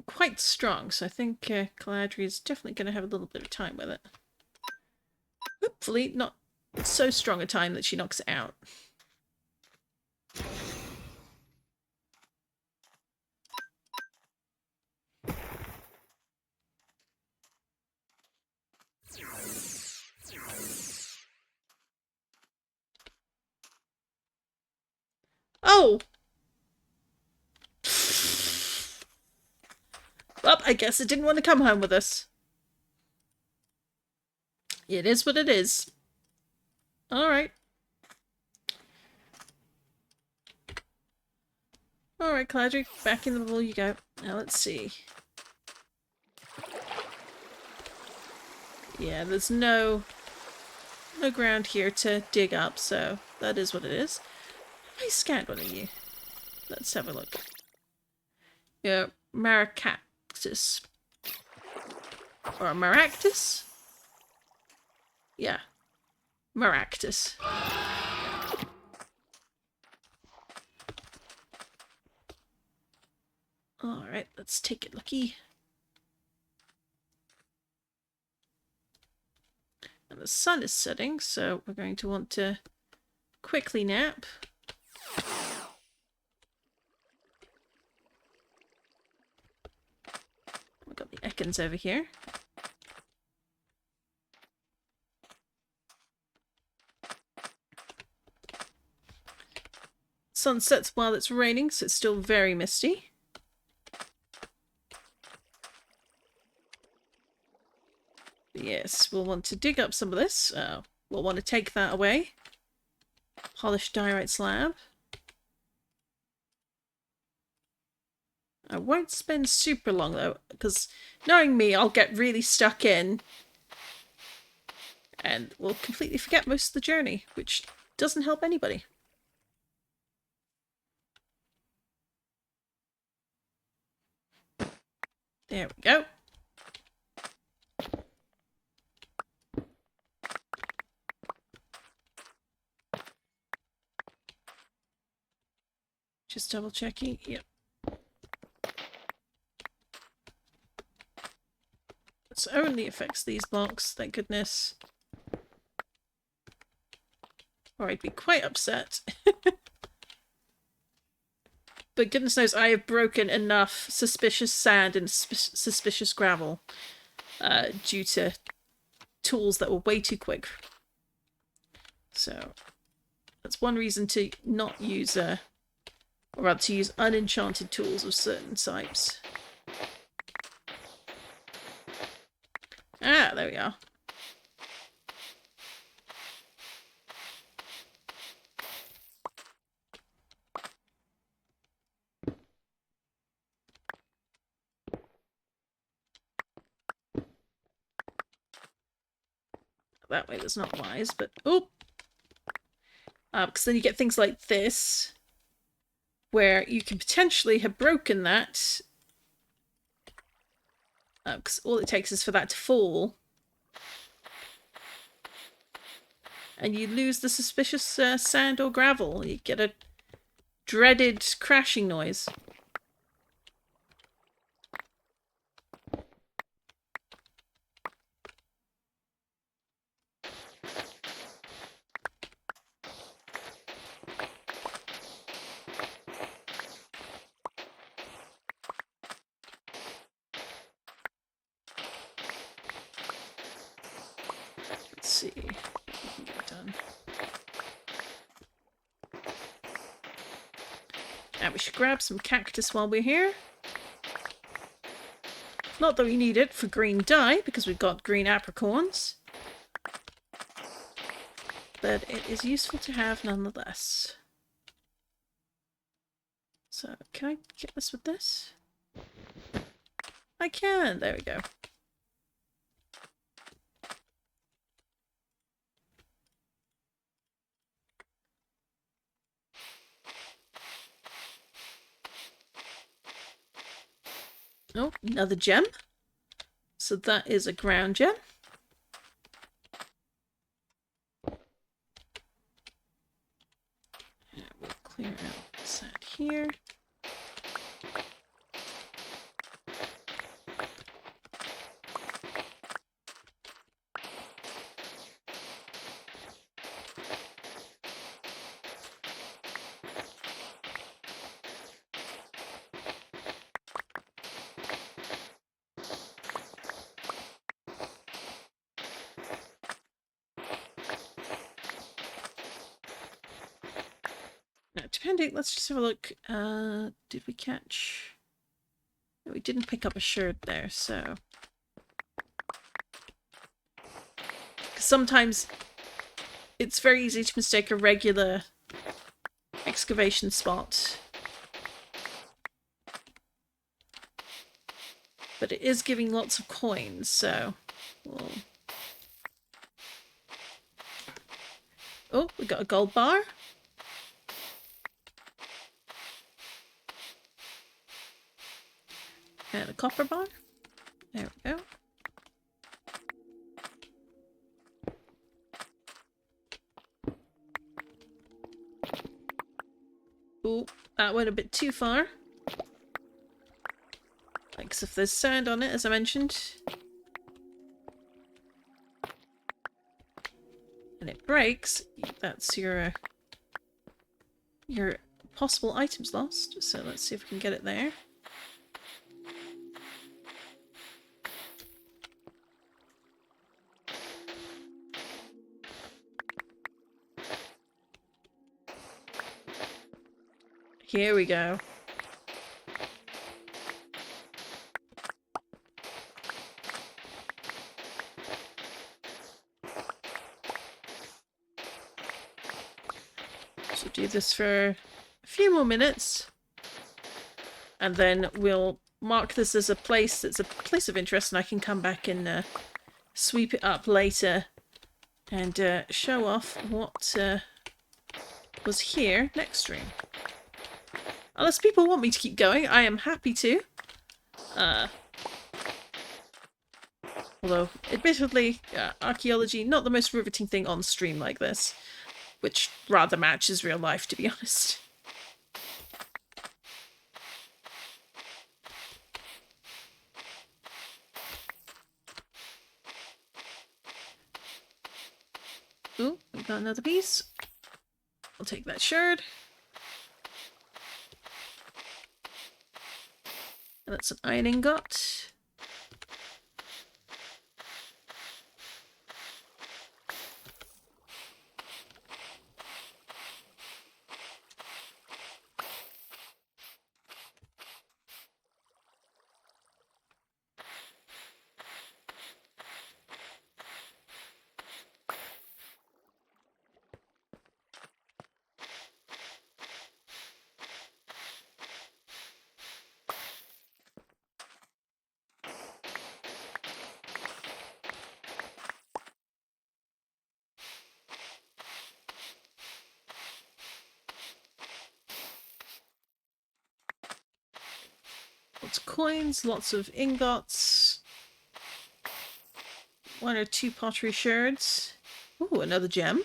Quite strong, so I think Caladri is definitely going to have a little bit of time with it. Hopefully not so strong a time that she knocks it out. Oh! Well, I guess it didn't want to come home with us. It is what it is. Alright. Alright, Caladri, back in the ball you go. Now let's see. Yeah, there's no ground here to dig up, so that is what it is. I scanned one of you. Let's have a look. Yeah, Maracactus. Or Maractus? Yeah. Maractus. Alright, let's take it lucky. And the sun is setting, so we're going to want to quickly nap. We've got the Ekans over here. Sun sets while it's raining, so it's still very misty. Yes, we'll want to dig up some of this. We'll want to take that away. Polished diorite slab. I won't spend super long though, because knowing me, I'll get really stuck in and we'll completely forget most of the journey, which doesn't help anybody. There we go. Just double checking. Yep. course, only affects these blocks, thank goodness. Or I'd be quite upset. But goodness knows I have broken enough suspicious sand and suspicious gravel due to tools that were way too quick. So that's one reason to not use, or rather to use unenchanted tools of certain types. Ah, there we are. That way that's not wise, but oh, because then you get things like this, where you can potentially have broken that, because all it takes is for that to fall, and you lose the suspicious sand or gravel. You get a dreaded crashing noise. Let's see what we can get done. And we should grab some cactus while we're here. Not that we need it for green dye, because we've got green apricorns. But it is useful to have nonetheless. So, can I get this with this? I can! There we go. Oh, another gem. So that is a ground gem. And we'll clear out the sand here. Depending, let's just have a look. Did we catch? No, we didn't pick up a sherd there, so. Sometimes it's very easy to mistake a regular excavation spot. But it is giving lots of coins, so. We'll... Oh, we got a gold bar. And a copper bar. There we go. Oh, that went a bit too far. Like, if there's sand on it, as I mentioned. And it breaks, that's your possible items lost. So let's see if we can get it there. Here we go. So do this for a few more minutes, and then we'll mark this as a place that's a place of interest, and I can come back and sweep it up later and show off what was here next stream. Unless people want me to keep going, I am happy to. Although, admittedly, archaeology, not the most riveting thing on stream like this. Which rather matches real life, to be honest. Ooh, we got another piece. I'll take that shard. That's an iron ingot. Lots of coins, lots of ingots. 1 or 2 pottery shards. Ooh, another gem.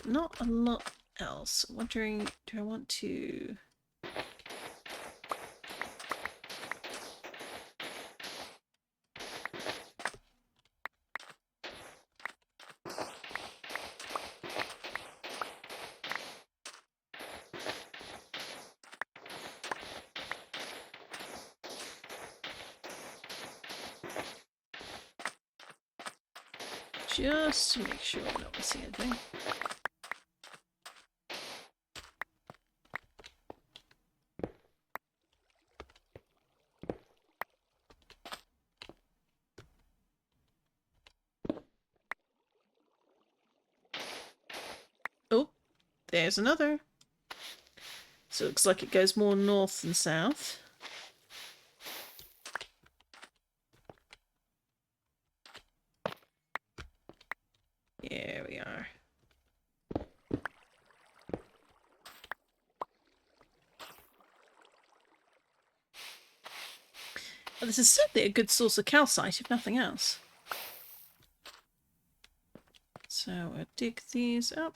Not a lot else. I'm wondering, do I want to... Just to make sure I'm not missing anything. Oh, there's another. So it looks like it goes more north than south. Here we are. Well, this is certainly a good source of calcite, if nothing else. So I'll dig these up.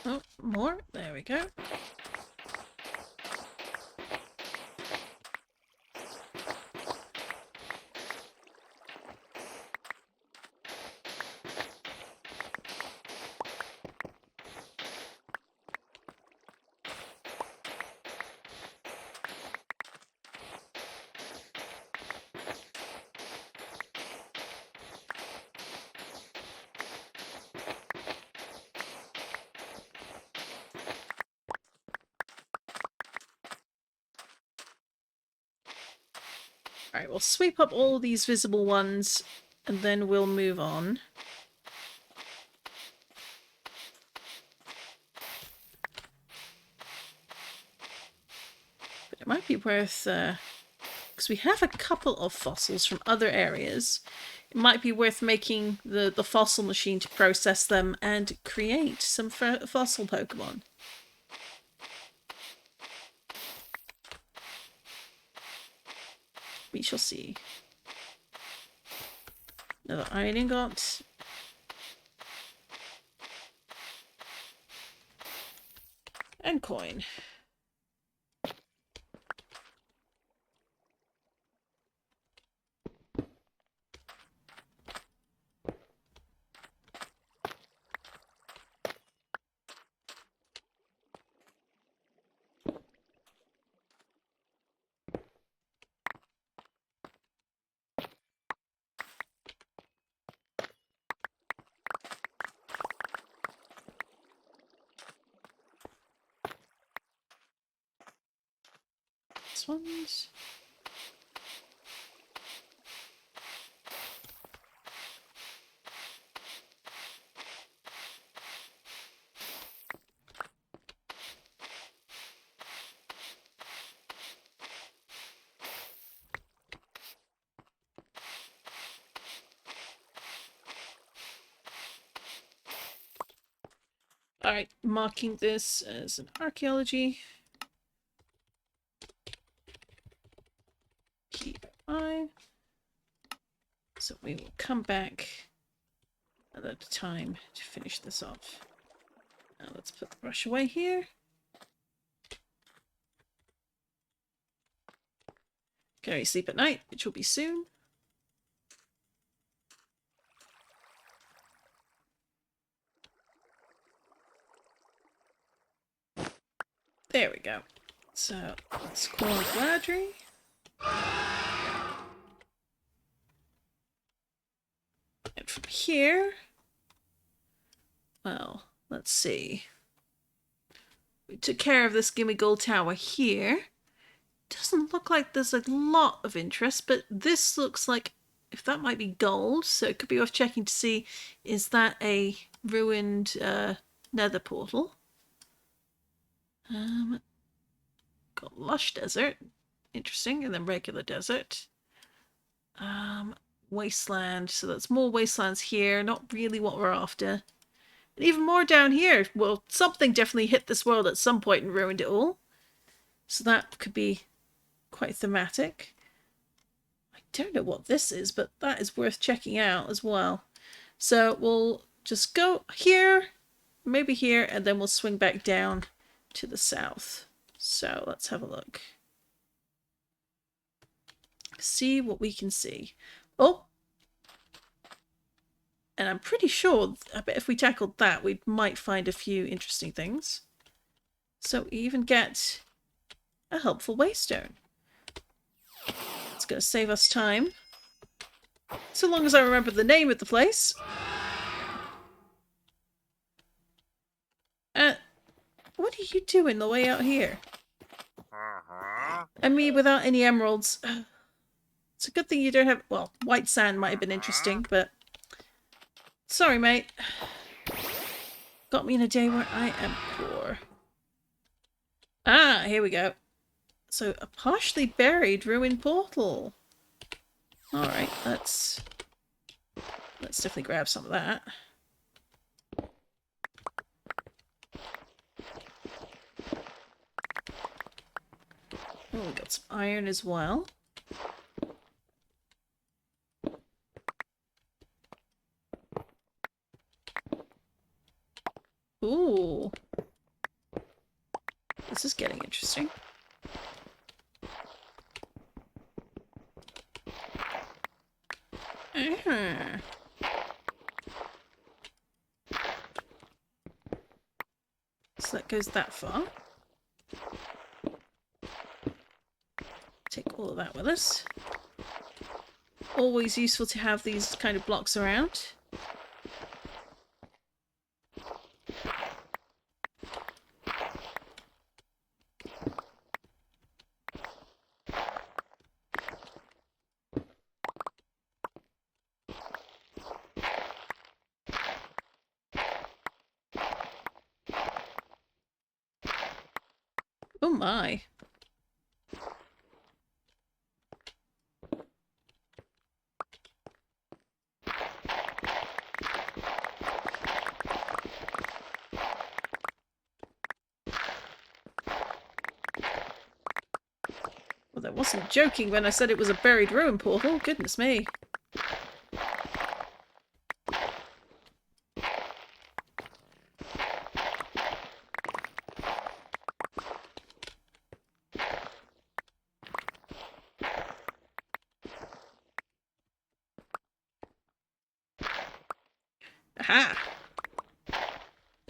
Oh, more. There we go. Alright, we'll sweep up all these visible ones and then we'll move on. But it might be worth, because we have a couple of fossils from other areas, it might be worth making the fossil machine to process them and create some fossil Pokemon. We shall see. Another iron ingot. And coin. This one's... Alright, marking this as an archaeology. Keep an eye. So we will come back at the time to finish this off. Now let's put the brush away here. Go to sleep at night, which will be soon. There we go. So let's call Gladry. And from here, well, let's see. We took care of this gimmighoul tower here. Doesn't look like there's a lot of interest, but this looks like if that might be gold, so it could be worth checking to see, is that a ruined nether portal? Got lush desert, interesting, and then regular desert. Wasteland, so that's more wastelands here, not really what we're after. And even more down here. Well, something definitely hit this world at some point and ruined it all. So that could be quite thematic. I don't know what this is, but that is worth checking out as well. So we'll just go here, maybe here, and then we'll swing back down to the south. So let's have a look. See what we can see. Oh! And I'm pretty sure, I bet if we tackled that, we might find a few interesting things. So we even get a helpful waystone. It's going to save us time. So long as I remember the name of the place. What are you doing the way out here? And me without any emeralds. It's a good thing you don't have... Well, white sand might have been interesting, but... Sorry, mate. Got me in a day where I am poor. Ah, here we go. So, a partially buried ruined portal. Alright, let's definitely grab some of that. Oh, we got some iron as well. Ooh. This is getting interesting. So that goes that far. Take all of that with us. Always useful to have these kind of blocks around. Oh my. Well, I wasn't joking when I said it was a buried ruin portal. Goodness me. Aha!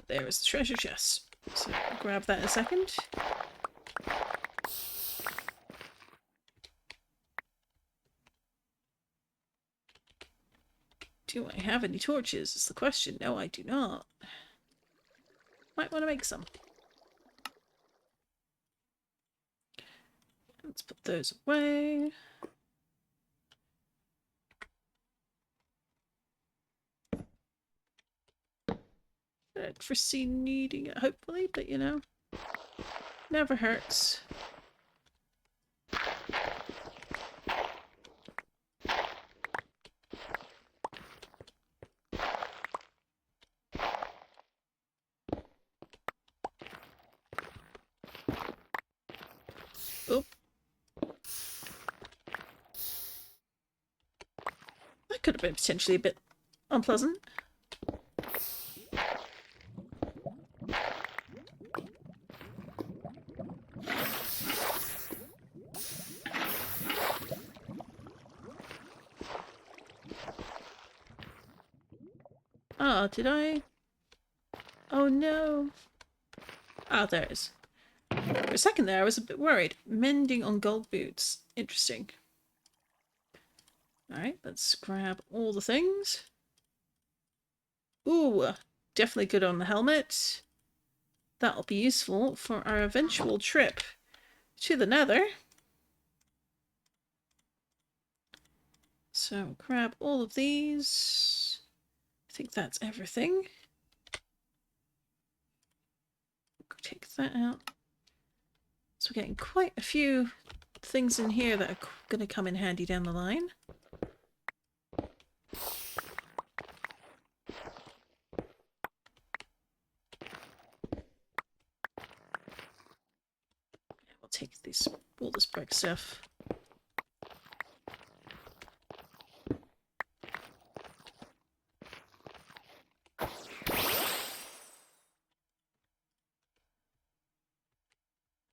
There is the treasure chest. So I'll grab that in a second. Do I have any torches is the question. No, I do not. Might want to make some. Let's put those away. Don't foresee needing it, hopefully, but you know, never hurts. Oh. That could have been potentially a bit unpleasant. Oh, did I? Oh no. Oh, there it is. For a second there, I was a bit worried. Mending on gold boots. Interesting. Alright, let's grab all the things. Ooh, definitely good on the helmet. That'll be useful for our eventual trip to the Nether. So grab all of these. I think that's everything. Take that out. So we're getting quite a few things in here that are going to come in handy down the line. We'll take all this brick stuff.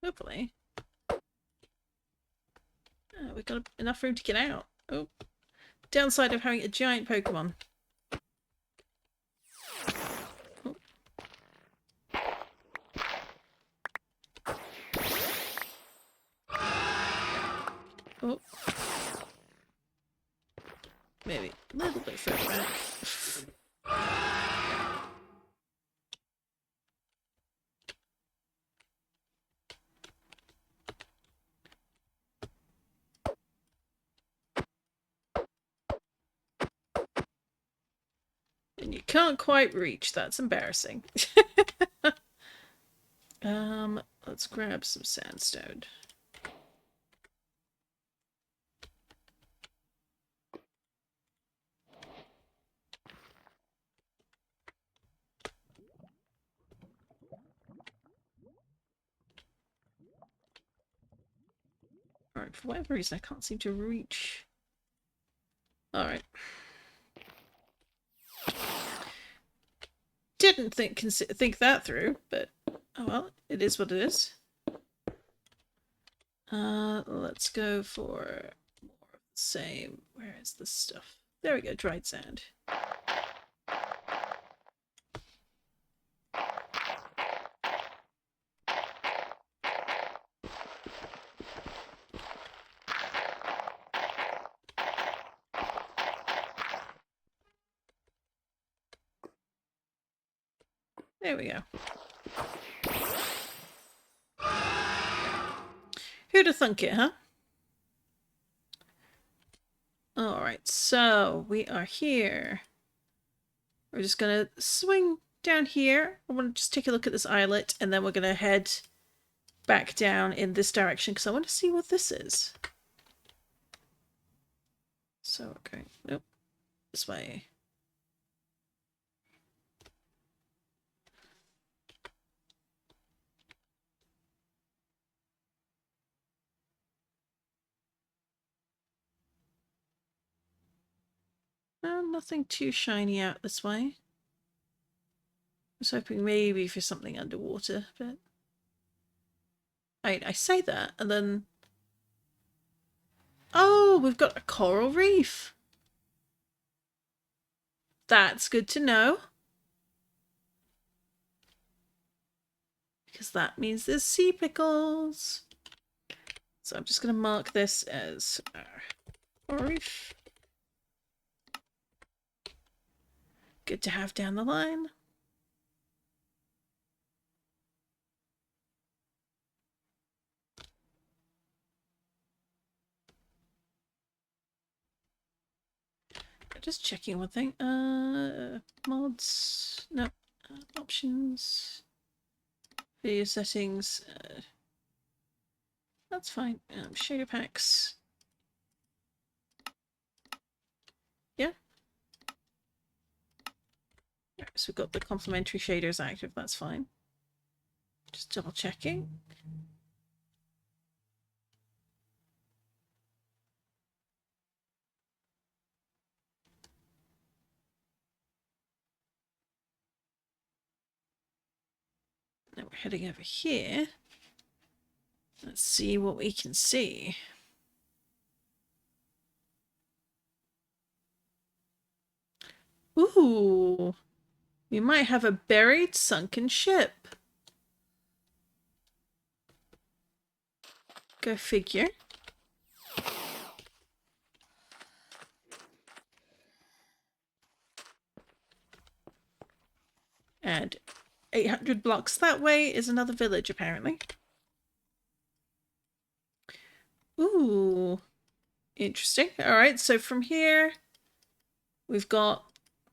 Hopefully. We've got enough room to get out. Oh. Downside of having a giant Pokemon. Oh. Oh. Maybe a little bit further back. And you can't quite reach. That's embarrassing. Let's grab some sandstone. Alright, for whatever reason I can't seem to reach. Alright. Didn't think that through, but oh well, it is what it is. Let's go for more of the same. Where is this stuff? There we go, dried sand. There we go. Who'd have thunk it, huh? Alright, so we are here. We're just gonna swing down here. I want to just take a look at this islet, and then we're gonna head back down in this direction because I want to see what this is. So we're going, nope, this way. Nothing too shiny out this way. I was hoping maybe for something underwater, but I say that and then oh, we've got a coral reef. That's good to know. Because that means there's sea pickles. So I'm just going to mark this as coral reef. Good to have down the line. Just checking one thing. Mods. No. Options. Video settings. That's fine. Shader packs. Yeah. Right, so we've got the complementary shaders active. That's fine. Just double checking. Now we're heading over here. Let's see what we can see. Ooh. We might have a buried, sunken ship. Go figure. And 800 blocks that way is another village, apparently. Ooh. Interesting. Alright, so from here, we've got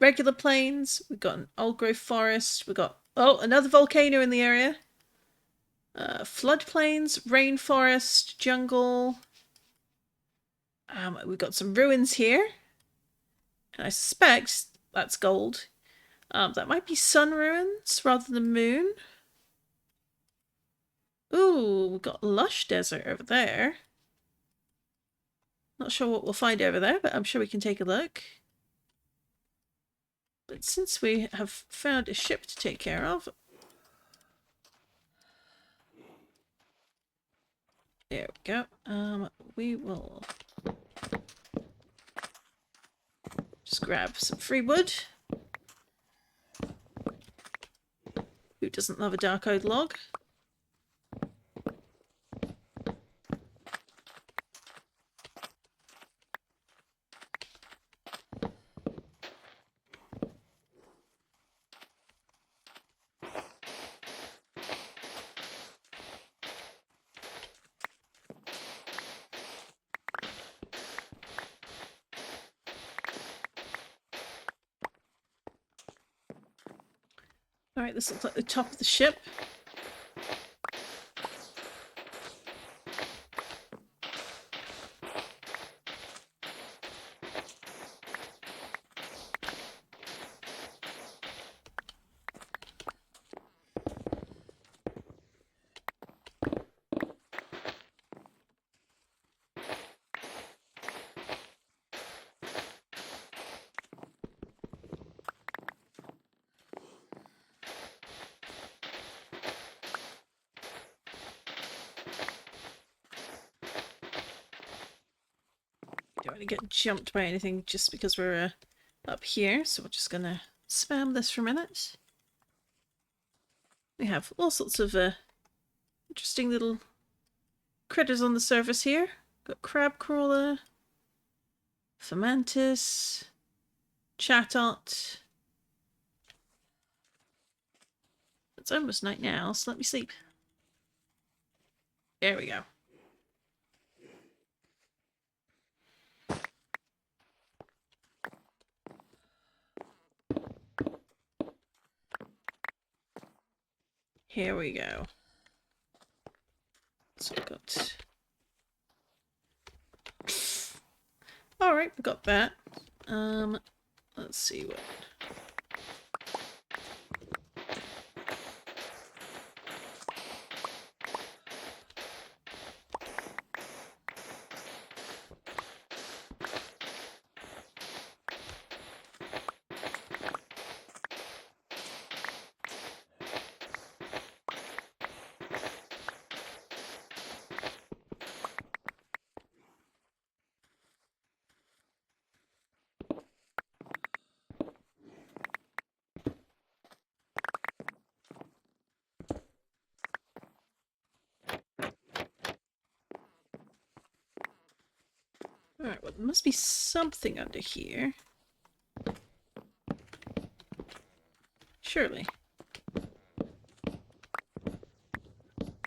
regular plains, we've got an old growth forest, we've got, oh, another volcano in the area. Floodplains, rainforest, jungle. We've got some ruins here. And I suspect that's gold. That might be sun ruins rather than moon. Ooh, we've got lush desert over there. Not sure what we'll find over there, but I'm sure we can take a look. But since we have found a ship to take care of... There we go. We will just grab some free wood. Who doesn't love a dark oak log? Alright, this looks like the top of the ship. Don't want to get jumped by anything just because we're up here, so we're just gonna spam this for a minute. We have all sorts of interesting little critters on the surface here. Got crab crawler, Fomantis, Chatot. It's almost night now, so let me sleep. There we go. Here we go. So we've got... Alright, we got that. Let's see what... Alright, well, there must be something under here. Surely.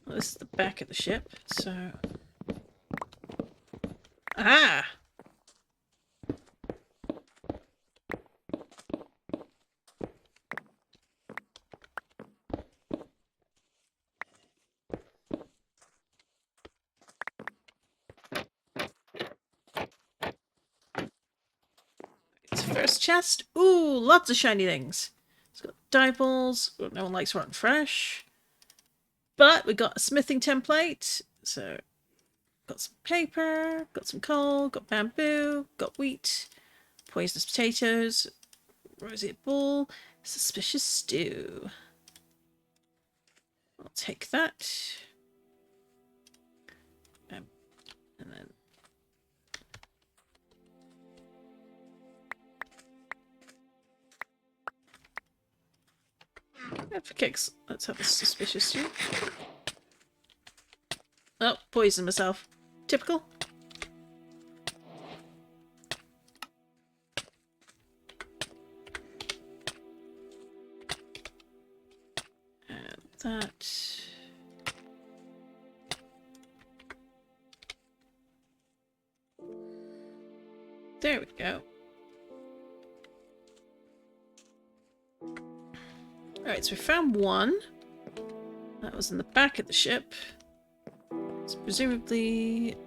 Well, this is the back of the ship, so... Ah! First chest. Ooh, lots of shiny things. It's got diables. No one likes rotten fresh. But we got a smithing template. So, got some paper, got some coal, got bamboo, got wheat, poisonous potatoes, roseate ball, suspicious stew. I'll take that. And then... And for kicks, let's have a suspicious stew. Oh, poisoned myself. Typical. And that. There we go. Alright, so we found one. That was in the back of the ship. So presumably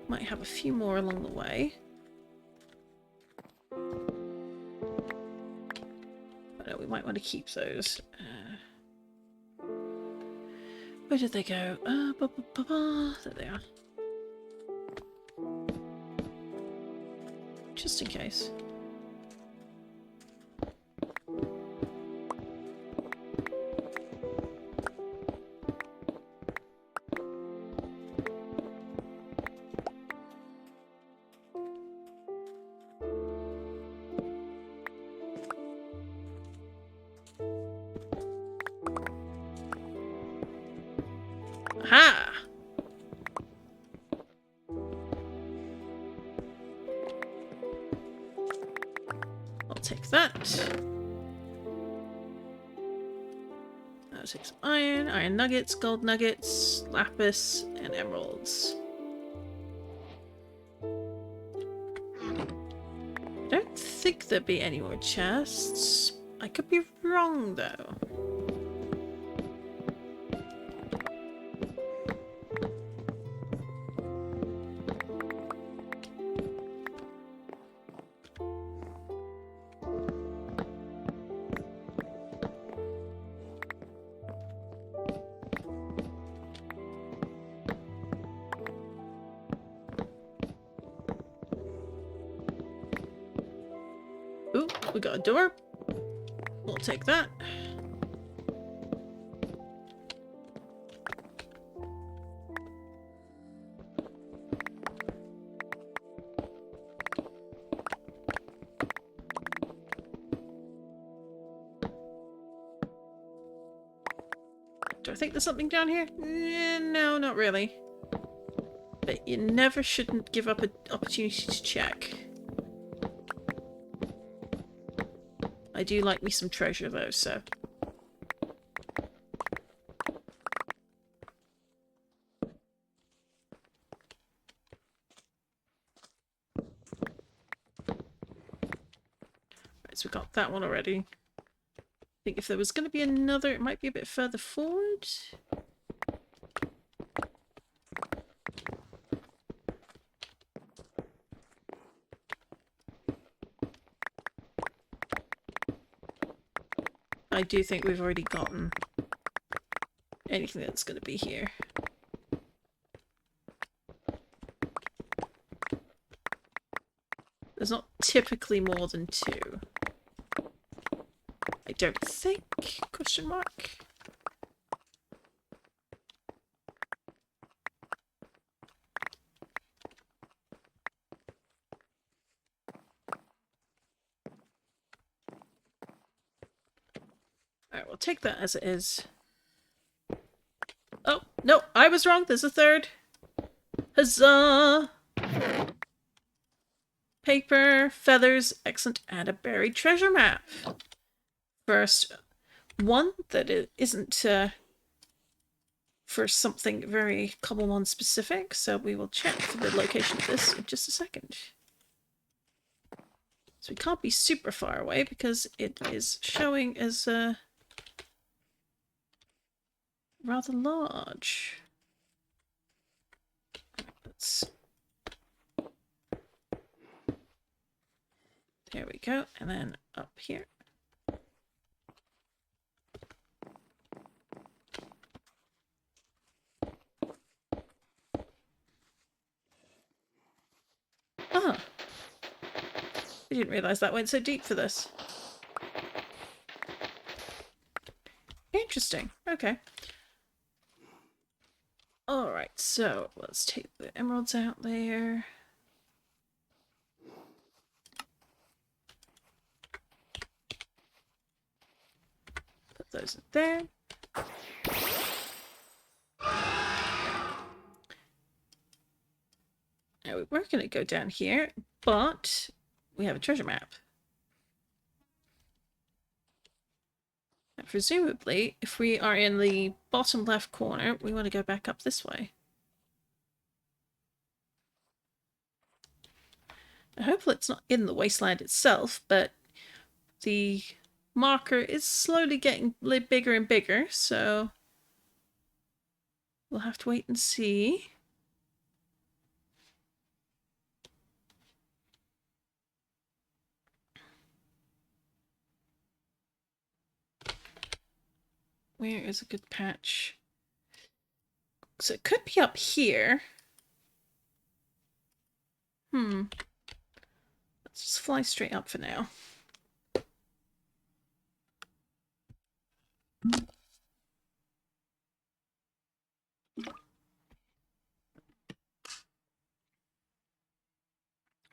might have a few more along the way. But no, we might want to keep those. Where did they go? There they are. Just in case. Aha! I'll take that. I'll take some iron nuggets, gold nuggets, lapis, and emeralds. I don't think there'd be any more chests. I could be wrong, though. Ooh, we got a door. We'll take that. Do I think there's something down here? No, not really. But you never shouldn't give up an opportunity to check. I do like me some treasure though, so. Right, so we got that one already. I think if there was going to be another, it might be a bit further forward. I do think we've already gotten anything that's going to be here. There's not typically more than two. I don't think? Question mark? Alright, we'll take that as it is. Oh, no, I was wrong. There's a third. Huzzah! Paper, feathers, excellent, and a buried treasure map. First one that it isn't for something very Cobblemon specific, so we will check for the location of this in just a second. So we can't be super far away because it is showing as rather large. Let's... There we go, and then up here. Ah! I didn't realise that went so deep for this. Interesting. Okay. Alright, so let's take the emeralds out there. Put those in there. Now we were going to go down here, but we have a treasure map. And presumably, if we are in the bottom left corner, we want to go back up this way. Hopefully it's not in the wasteland itself, but the marker is slowly getting bigger and bigger, so we'll have to wait and see. Where is a good patch? So it could be up here. Let's just fly straight up for now.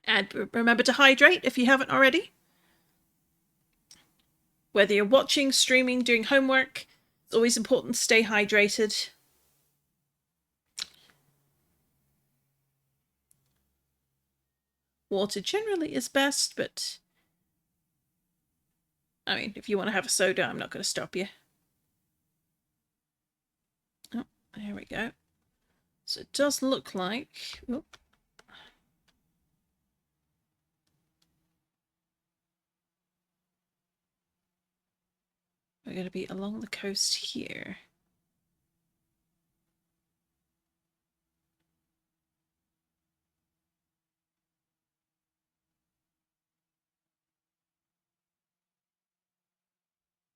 And remember to hydrate if you haven't already. Whether you're watching, streaming, doing homework, it's always important to stay hydrated. Water generally is best, but I mean, if you want to have a soda, I'm not going to stop you. Oh, there we go. So it does look like... Oh. We're going to be along the coast here.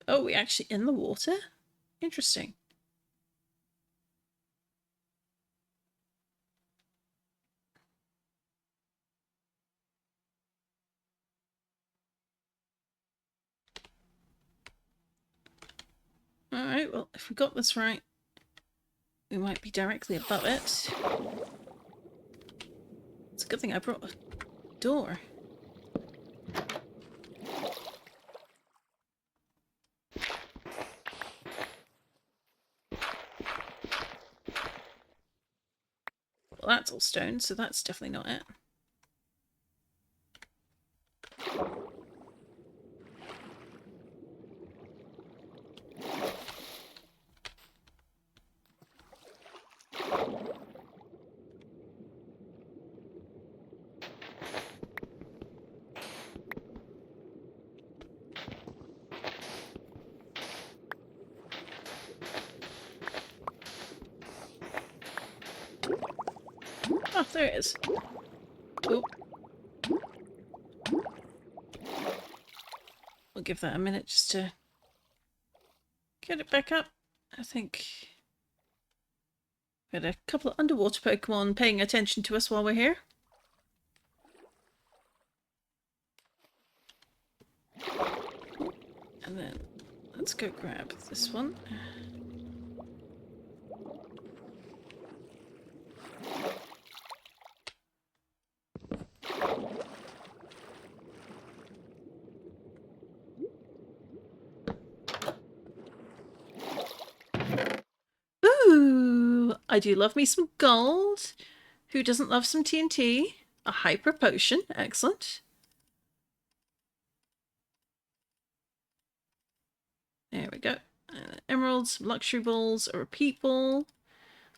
Oh, we're actually in the water? Interesting. Alright, well, if we got this right, we might be directly above it. It's a good thing I brought a door. Well, that's all stone, so that's definitely not it. Oh, there it is. Oh. We'll give that a minute just to get it back up. I think we had a couple of underwater Pokemon paying attention to us while we're here. And then let's go grab this one. Ooh, I do love me some gold. Who doesn't love some TNT? A hyper potion, excellent. There we go. Emeralds, luxury balls, a repeat ball,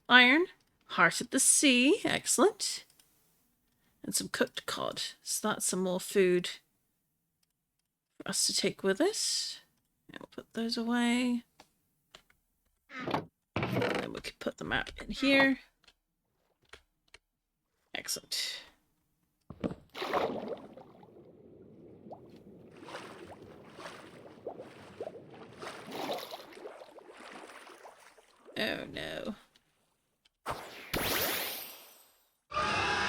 iron, heart of the sea, excellent. And some cooked cod. So that's some more food for us to take with us. And we'll put those away. And then we can put the map in here. Excellent. Oh no.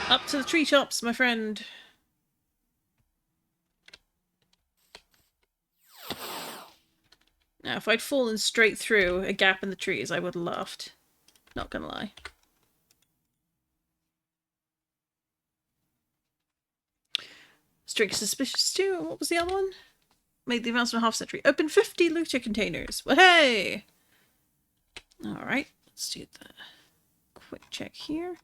Up to the treetops, my friend. Now, if I'd fallen straight through a gap in the trees, I would have laughed. Not gonna lie. Strict suspicious too. What was the other one? made the advancement half century. Open 50 looter containers. Well, hey! Alright, let's do the quick check here.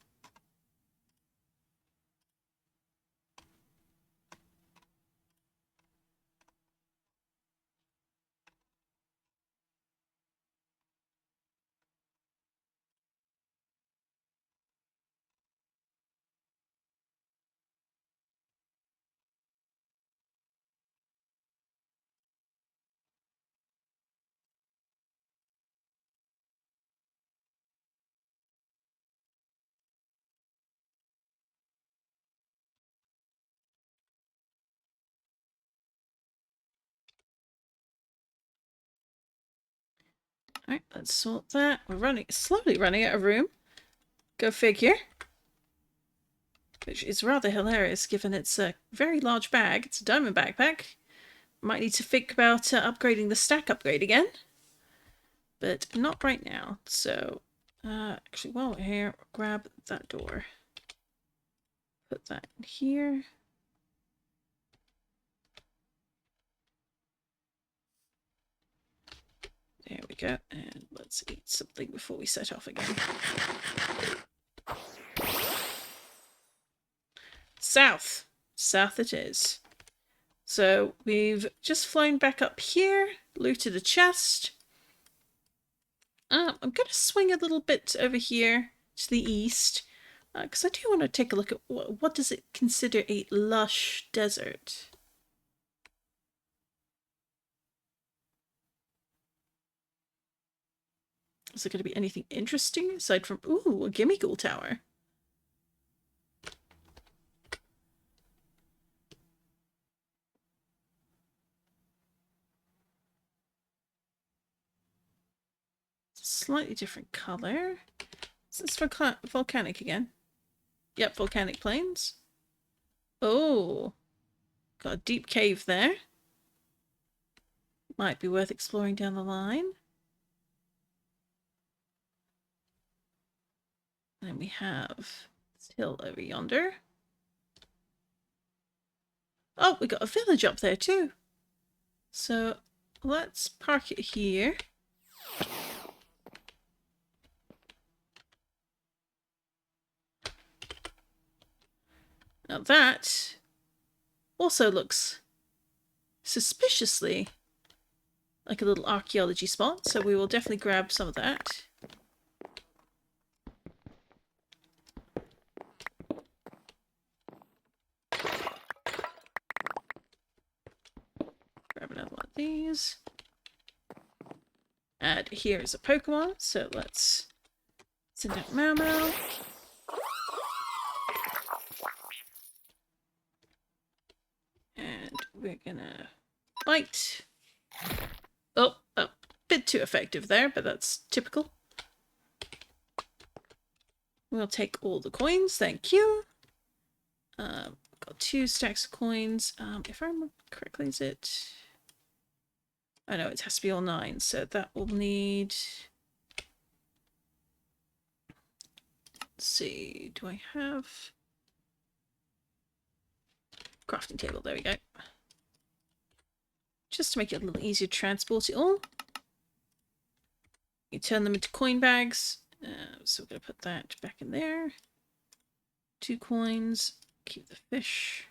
Alright, let's sort that. We're slowly running out of room. Go figure. Which is rather hilarious given it's a very large bag. It's a diamond backpack. Might need to think about upgrading the stack upgrade again. But not right now. So, actually, while we're here, grab that door. Put that in here. There we go. And let's eat something before we set off again. South. South it is. So we've just flown back up here, looted a chest. I'm going to swing a little bit over here to the east. Because I do want to take a look at what does it consider a lush desert. Is there going to be anything interesting aside from, ooh, a gimmighoul tower? Slightly different color. Is this volcanic again? Yep, volcanic plains. Oh, got a deep cave there. Might be worth exploring down the line. And we have this hill over yonder. Oh, we got a village up there too. So let's park it here. Now that also looks suspiciously like a little archaeology spot, so we will definitely grab some of that. Grab another one of these. And here's a Pokemon, so let's send out Mau. And we're gonna bite. Oh, a bit too effective there, but that's typical. We'll take all the coins, thank you. Got 2 stacks of coins. If I remember correctly, is it... I know it has to be all 9, so that will need... Let's see, do I have... Crafting table, there we go. Just to make it a little easier to transport it all. You turn them into coin bags. So we're going to put that back in there. 2 coins. Keep the fish.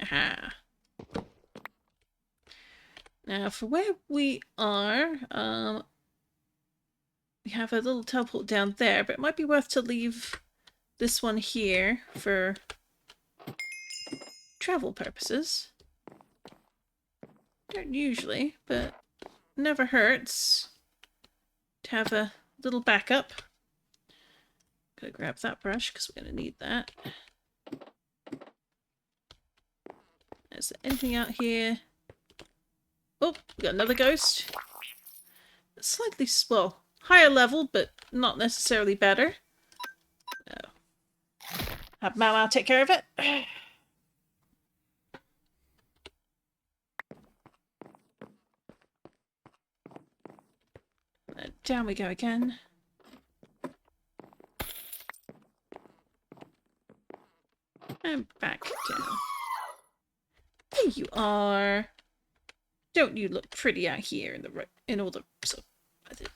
Aha. Now for where we are, we have a little teleport down there, but it might be worth to leave this one here for travel purposes. Don't usually, but never hurts to have a little backup. Gotta grab that brush because we're gonna need that. Is there anything out here? Oh, we got another ghost. Slightly, well, higher level, but not necessarily better. No. Have Mau take care of it. And down we go again. And back. down. There you are. Don't you look pretty out here in all the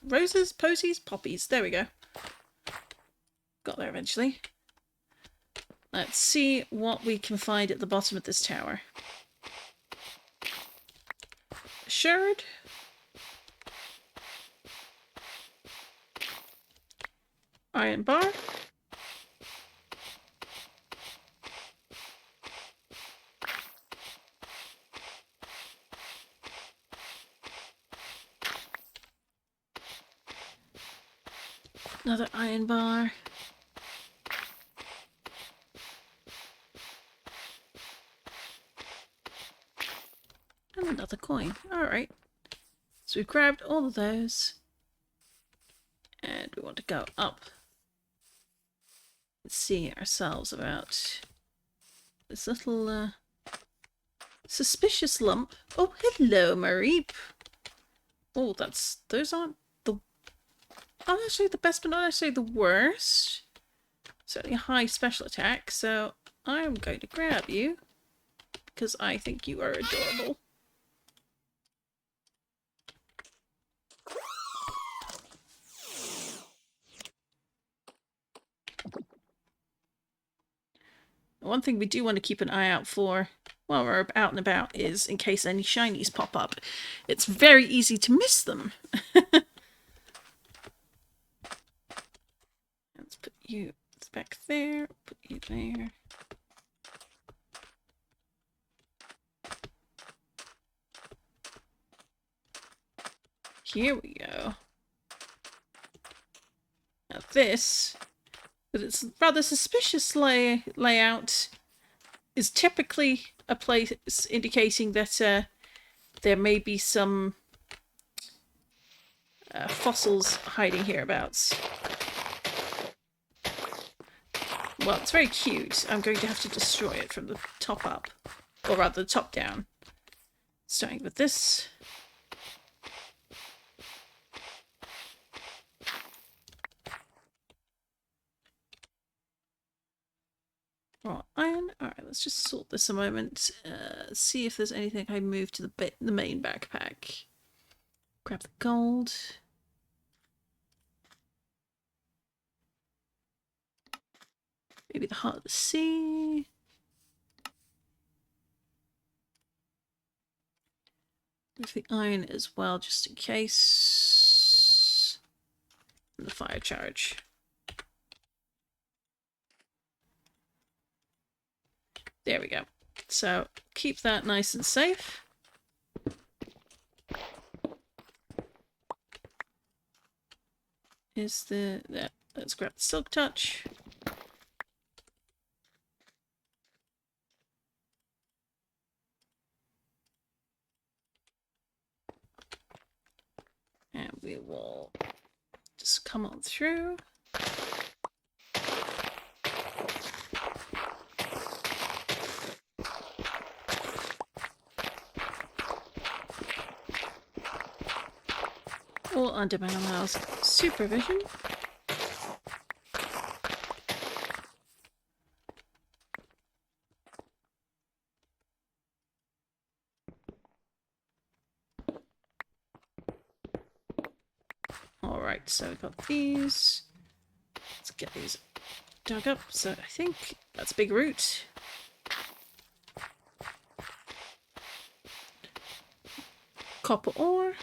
roses, posies, poppies? There we go. Got there eventually. Let's see what we can find at the bottom of this tower. Shard. Iron bar. Another iron bar. And another coin. Alright. So we've grabbed all of those. And we want to go up. Let's see ourselves about this little suspicious lump. Oh, hello, Mareep. Oh, those aren't actually the best, but not actually the worst. Certainly a high special attack, so I'm going to grab you because I think you are adorable. One thing we do want to keep an eye out for while we're out and about is in case any shinies pop up. It's very easy to miss them. Let's put you back there, put you there. Here we go. Now this, with its rather suspicious layout, is typically a place indicating that there may be some fossils hiding hereabouts. Well, it's very cute. I'm going to have to destroy it from the top up. Or rather, the top down. Starting with this. Raw iron. Alright, let's just sort this a moment. See if there's anything I can move to the main backpack. Grab the gold. Maybe the heart of the sea. With the iron as well, just in case. And the fire charge. There we go. So keep that nice and safe. Let's grab the silk touch. And we will just come on through. All under Manuel's supervision. Alright, so we've got these. Let's get these dug up. So I think that's big root. Copper ore.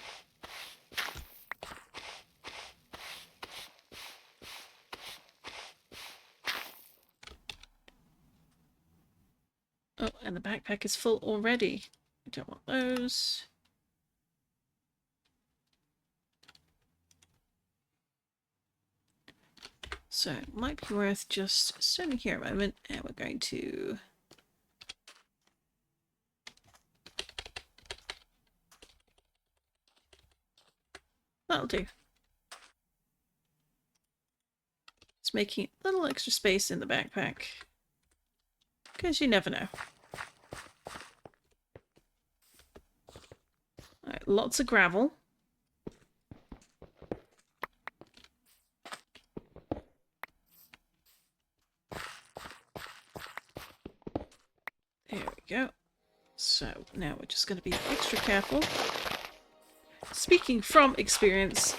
Oh, and the backpack is full already. I don't want those. So it might be worth just standing here a moment, and we're going to that'll do. Just making a little extra space in the backpack. Because you never know. Alright, lots of gravel. There we go. So now we're just going to be extra careful. Speaking from experience,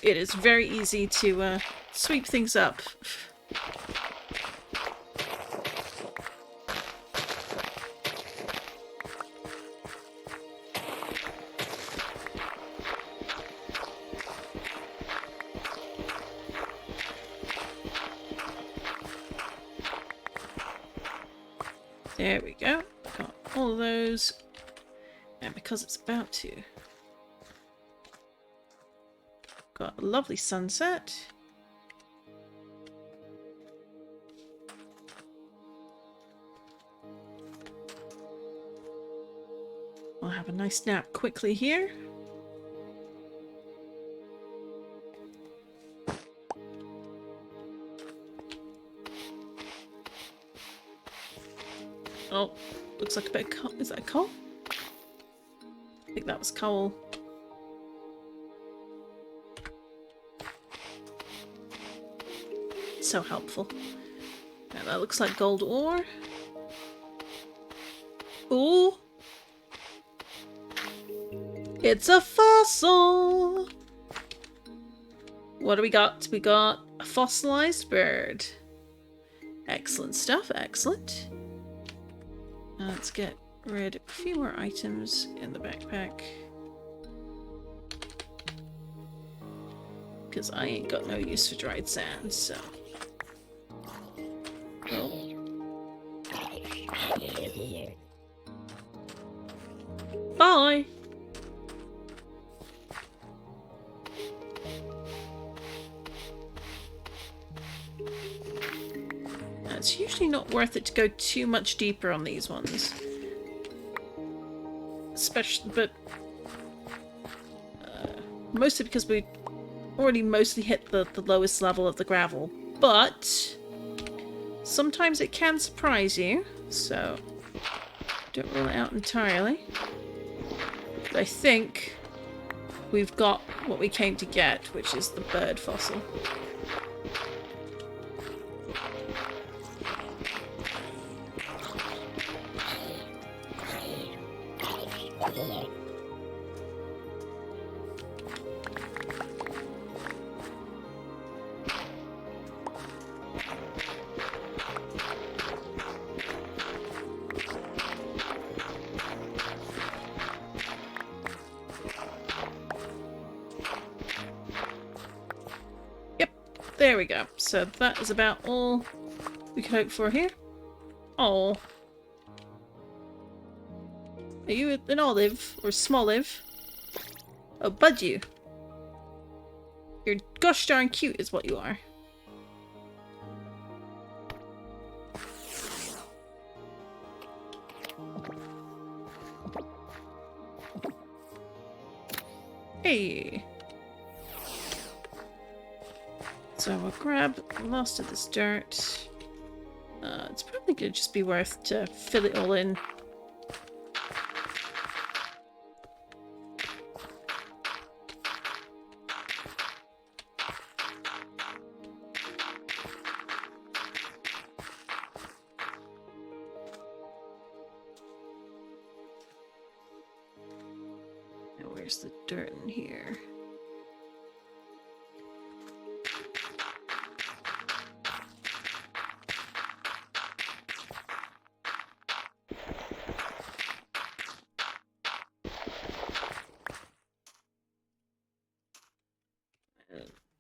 it is very easy to sweep things up. There we go. Got all of those. And because it's about to. Got a lovely sunset. I'll have a nice nap quickly here. Oh, looks like a bit of coal. Is that coal? I think that was coal. So helpful. Now that looks like gold ore. Ooh! It's a fossil! What do we got? We got a fossilized bird. Excellent stuff, excellent. Let's get rid of a few more items in the backpack. Because I ain't got no use for dried sand, so... Oh. Bye! It's usually not worth it to go too much deeper on these ones. Especially, but... mostly because we already mostly hit the lowest level of the gravel. But... sometimes it can surprise you, so... don't rule it out entirely. But I think we've got what we came to get, which is the bird fossil. There we go. So that is about all we can hope for here. Oh. Are you an olive? Or small olive? Oh, bud you. You're gosh darn cute is what you are. Hey. So we'll grab the last of this dirt. It's probably going to just be worth to fill it all in. Now where's the dirt in here?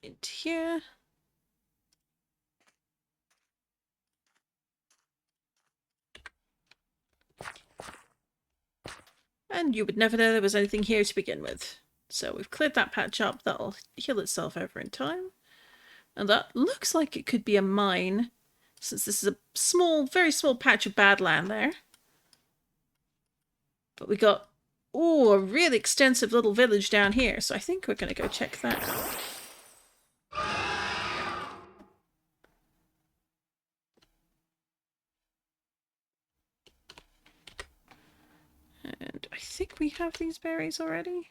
Into here. And you would never know there was anything here to begin with. So we've cleared that patch up. That'll heal itself over in time. And that looks like it could be a mine, since this is a small, very small patch of badland there. But we got, ooh, a really extensive little village down here. So I think we're going to go check that out. And I think we have these berries already.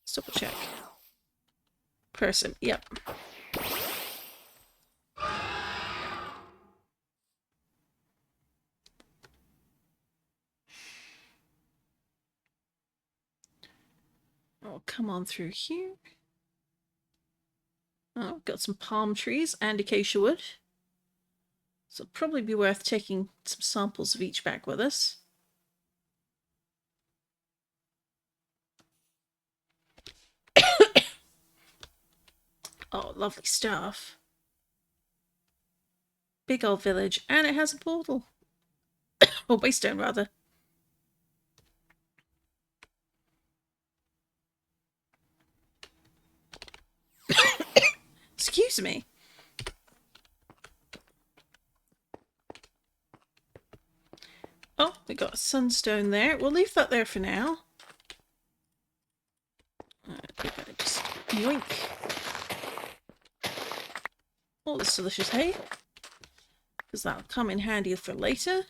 Let's double check. Person, yep. we'll come on through here. Oh, got some palm trees and acacia wood. So it'll probably be worth taking some samples of each back with us. Oh, lovely stuff. Big old village, and it has a portal. Or waystone, rather. Excuse me. Oh, we got a sunstone there. We'll leave that there for now. We better just yoink. All this delicious hay. Because that'll come in handy for later.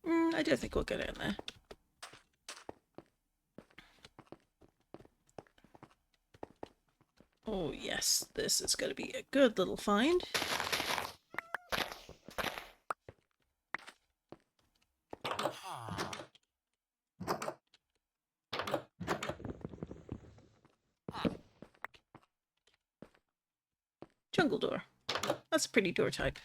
I don't think we'll get it in there. Oh yes, this is going to be a good little find. Jungle door. That's a pretty door type.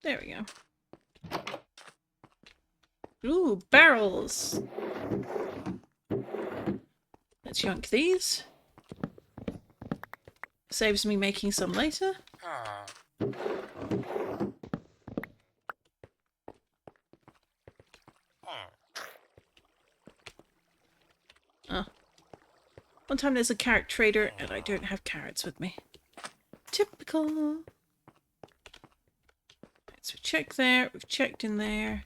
There we go. Ooh, barrels! Let's yank these. Saves me making some later. Oh. One time there's a carrot trader and I don't have carrots with me. Typical! Right, so check there, we've checked in there.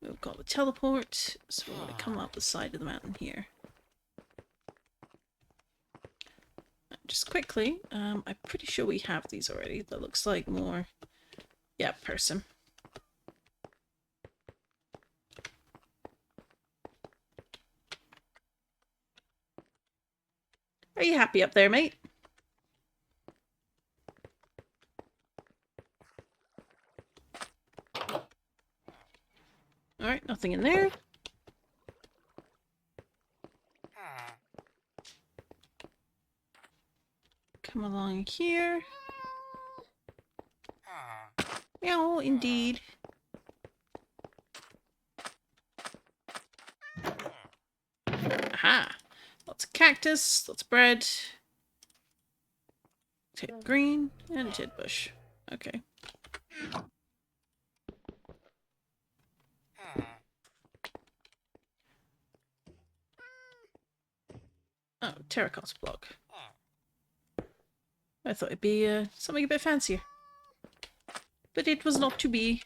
We've got the teleport, so we're going to come up the side of the mountain here. Just quickly, I'm pretty sure we have these already. That looks like more... Yeah, person. Are you happy up there, mate? Alright, nothing in there. Come along here. Meow, indeed. Aha! Lots of cactus, lots of bread. Take green and a tid bush. Okay. Oh, terracotta block. I thought it'd be something a bit fancier. But it was not to be.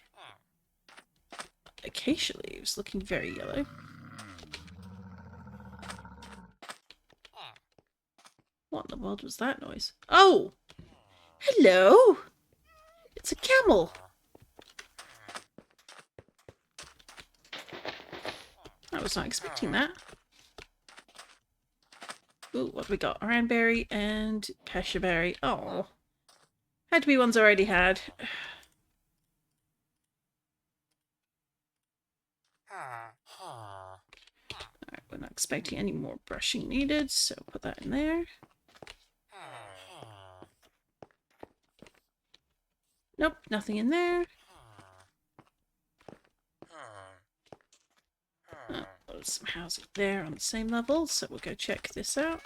Acacia leaves looking very yellow. What in the world was that noise? Oh! Hello! It's a camel! I was not expecting that. Ooh, what have we got? Oranberry and Peshaberry. Oh. Had to be ones I already had. Alright, we're not expecting any more brushing needed, so put that in there. Nope, nothing in there. Oh, there's some housing there on the same level, so we'll go check this out.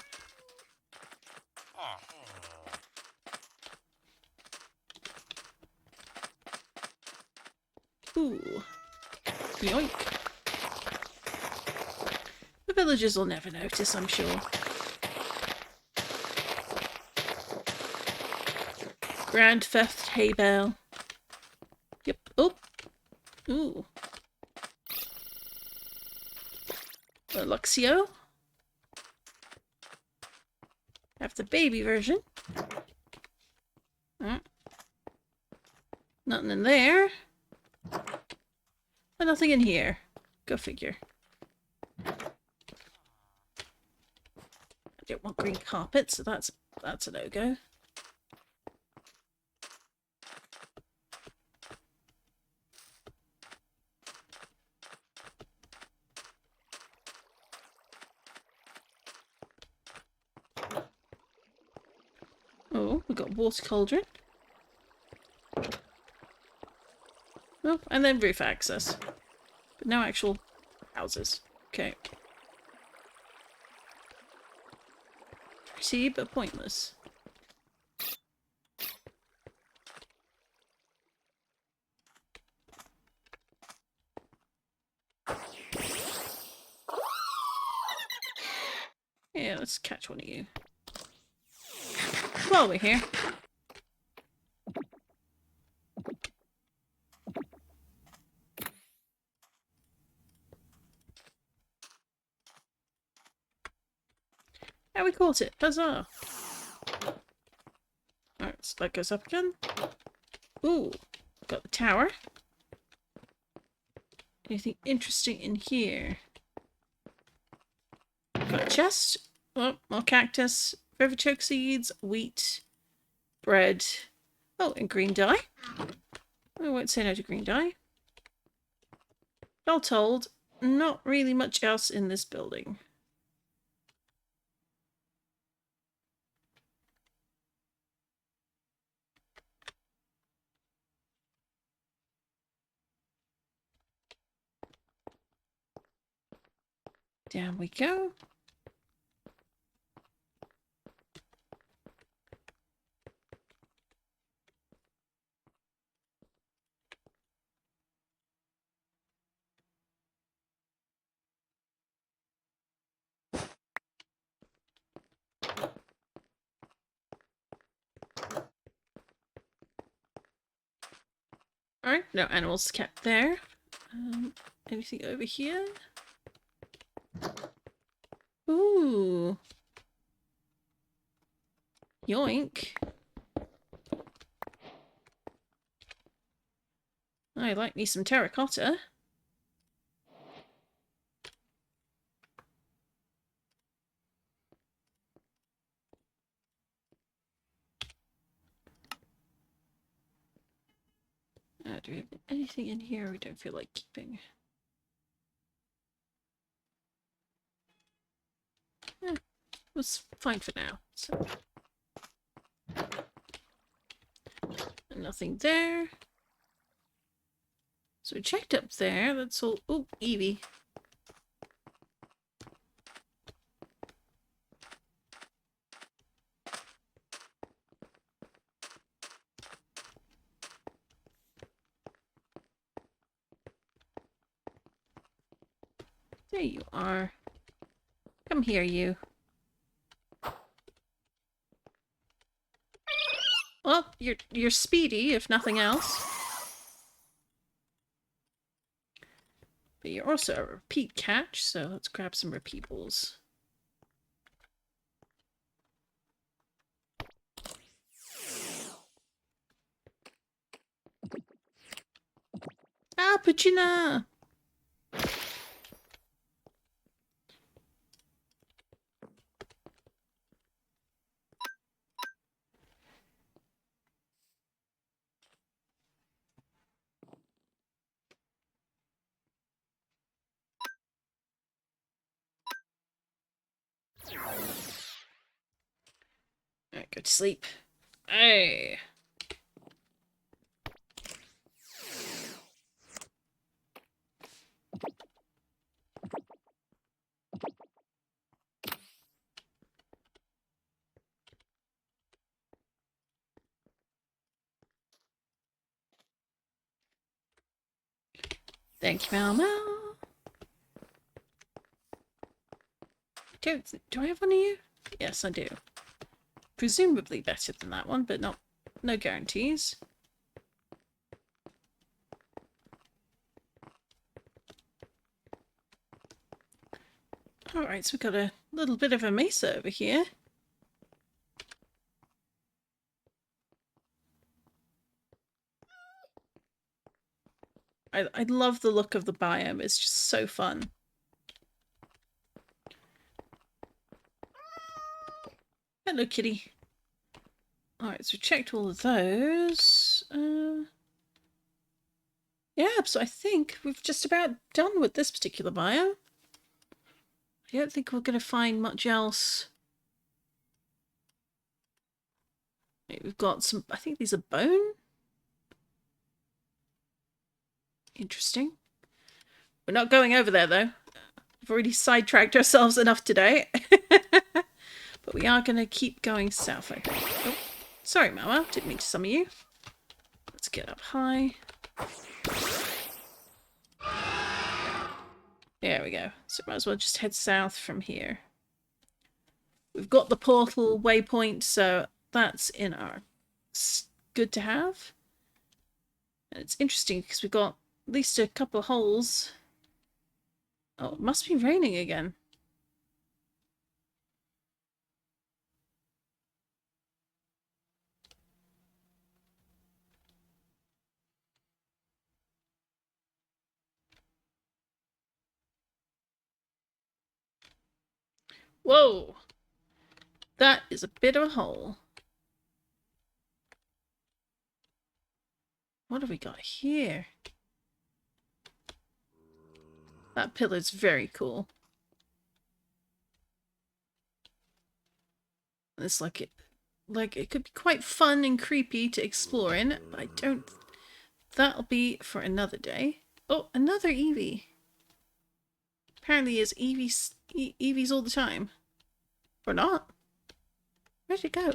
Ooh. Yoink. The villagers will never notice, I'm sure. Grand theft hay bale. Yep. Oh. Ooh. Luxio. Have the baby version. Nothing in there. And nothing in here. Go figure. I don't want green carpet, so that's a no-go. Oh, we've got water cauldron. Oh, and then roof access. But no actual houses. Okay. Pretty, but pointless. Yeah, let's catch one of you. While we're here. And we caught it. Huzzah! Alright, so that goes up again. Ooh, got the tower. Anything interesting in here? Got a chest. Oh, more cactus. River choke seeds. Wheat. Bread. Oh, and green dye. I won't say no to green dye. All told, not really much else in this building. Down we go. Alright, no animals kept there. Anything over here? Ooh. Yoink. I like me some terracotta. Do we have anything in here we don't feel like keeping? Yeah, it was fine for now. So. Nothing there. So we checked up there. That's all. Oh, Evie. There you are. Come here, you. Well, you're speedy, if nothing else. But you're also a repeat catch, so let's grab some repeatables. Ah, Puccina! Alright, go to sleep. Hey! Thank you, Mal Mal. Do I have one of you? Yes, I do. Presumably better than that one, but no guarantees. Alright, so we've got a little bit of a mesa over here. I love the look of the biome. It's just so fun. Hello, kitty. Alright, so we checked all of those. Yeah, so I think we've just about done with this particular biome. I don't think we're going to find much else. We've got some, I think these are bone. Interesting. We're not going over there though. We've already sidetracked ourselves enough today. But we are going to keep going south, I think. Oh, sorry, Mama. Didn't mean to summon you. Let's get up high. There we go. So might as well just head south from here. We've got the portal waypoint, so that's in our... It's good to have. And it's interesting because we've got at least a couple of holes. Oh, it must be raining again. Whoa! That is a bit of a hole. What have we got here? That pillar's very cool. It's like it could be quite fun and creepy to explore in, but I don't... That'll be for another day. Oh, another Eevee. Apparently it's Eevees all the time. Or not. Where'd it go?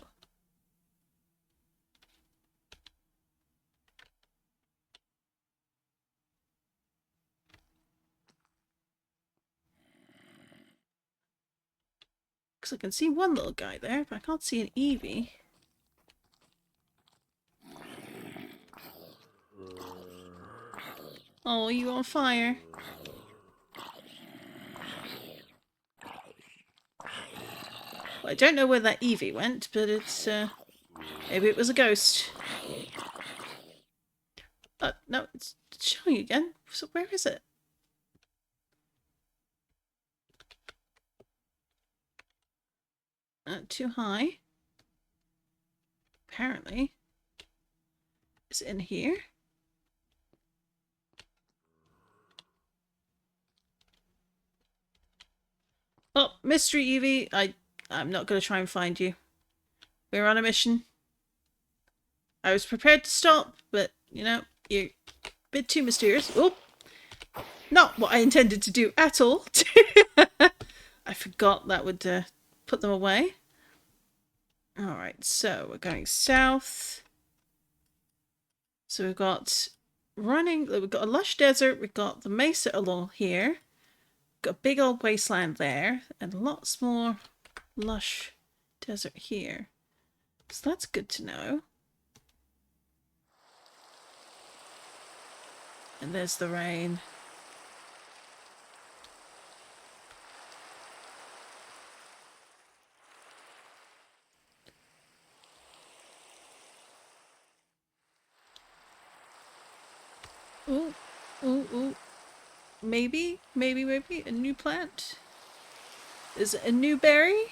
Because I can see one little guy there, but I can't see an Eevee. Oh, are you on fire? Well, I don't know where that Eevee went, but it's, maybe it was a ghost. No, it's showing again. So where is it? Too high. Apparently. Is it in here? Oh, mystery Eevee. I'm not going to try and find you. We're on a mission. I was prepared to stop, but, you know, you're a bit too mysterious. Oh! Not what I intended to do at all. I forgot that would put them away. Alright, so we're going south. So we've got we've got a lush desert, we've got the mesa along here. We've got a big old wasteland there, and lots more lush desert here. So that's good to know. And there's the rain. Ooh, ooh, ooh. Maybe a new plant? Is it a new berry?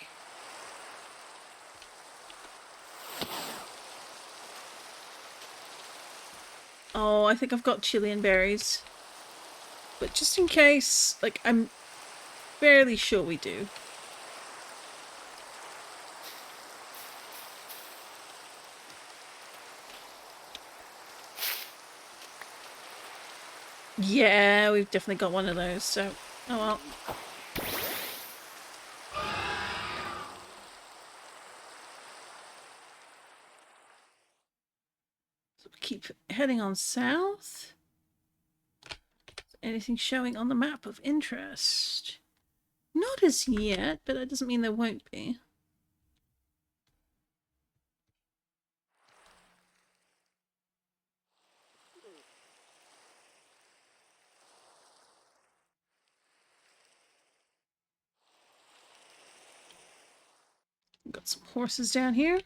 Oh, I think I've got Chilean berries. But just in case, like, I'm fairly sure we do. Yeah, we've definitely got one of those, so... Oh well. So we keep heading on south. Anything showing on the map of interest? Not as yet, but that doesn't mean there won't be. Got some horses down here.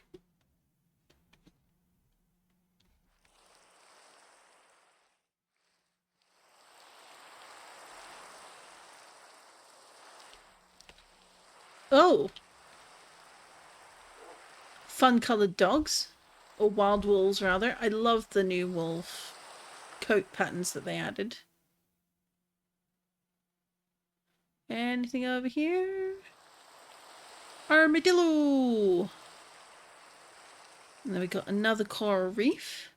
Oh! fun coloured dogs, or wild wolves rather. I love the new wolf coat patterns that they added. Anything over here? Armadillo! And then we got another coral reef.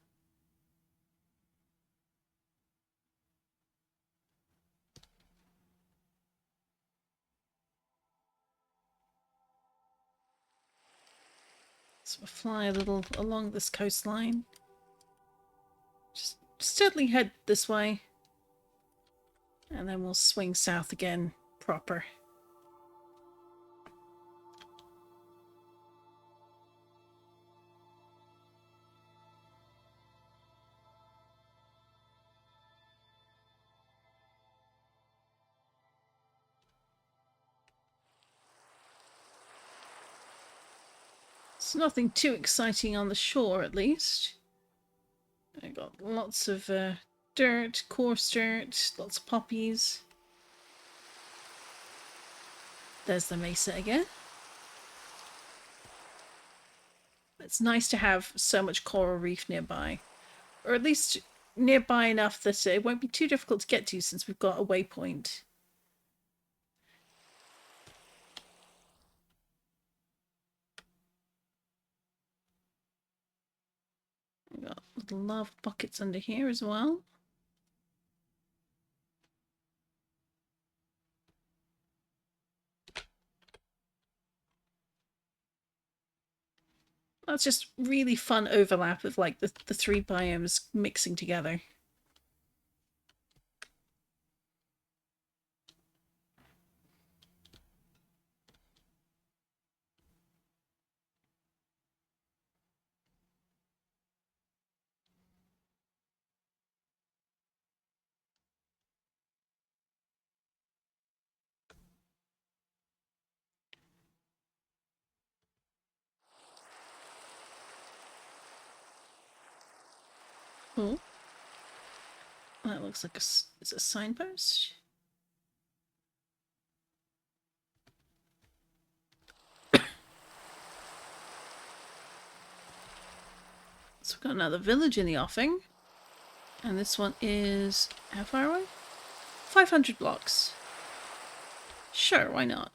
So we'll fly a little along this coastline. Just steadily head this way. And then we'll swing south again, proper. It's nothing too exciting on the shore, at least. I got lots of dirt, coarse dirt, lots of poppies. There's the mesa again. It's nice to have so much coral reef nearby. Or at least nearby enough that it won't be too difficult to get to since we've got a waypoint. We've got little lava buckets under here as well. That's just really fun overlap of like the three biomes mixing together. Cool. That looks like it's a signpost. So we've got another village in the offing. And this one is how far away? 500 blocks. Sure, why not?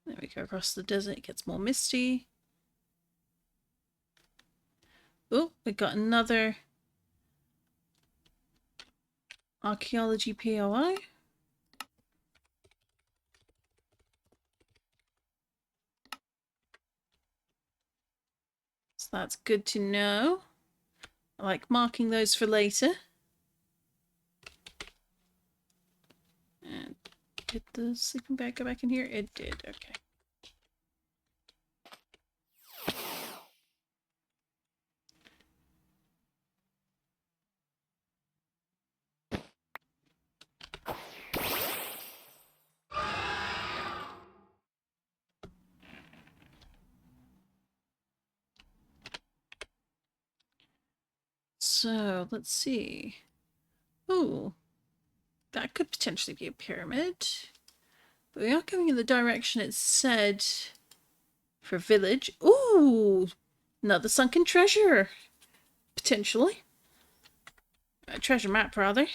There we go, across the desert, it gets more misty. Oh, we got another archaeology POI. So that's good to know. I like marking those for later. And did the sleeping bag go back in here? It did, okay. So, let's see. Ooh, that could potentially be a pyramid. But we are going in the direction it said for village. Ooh, another sunken treasure. Potentially. A treasure map, rather.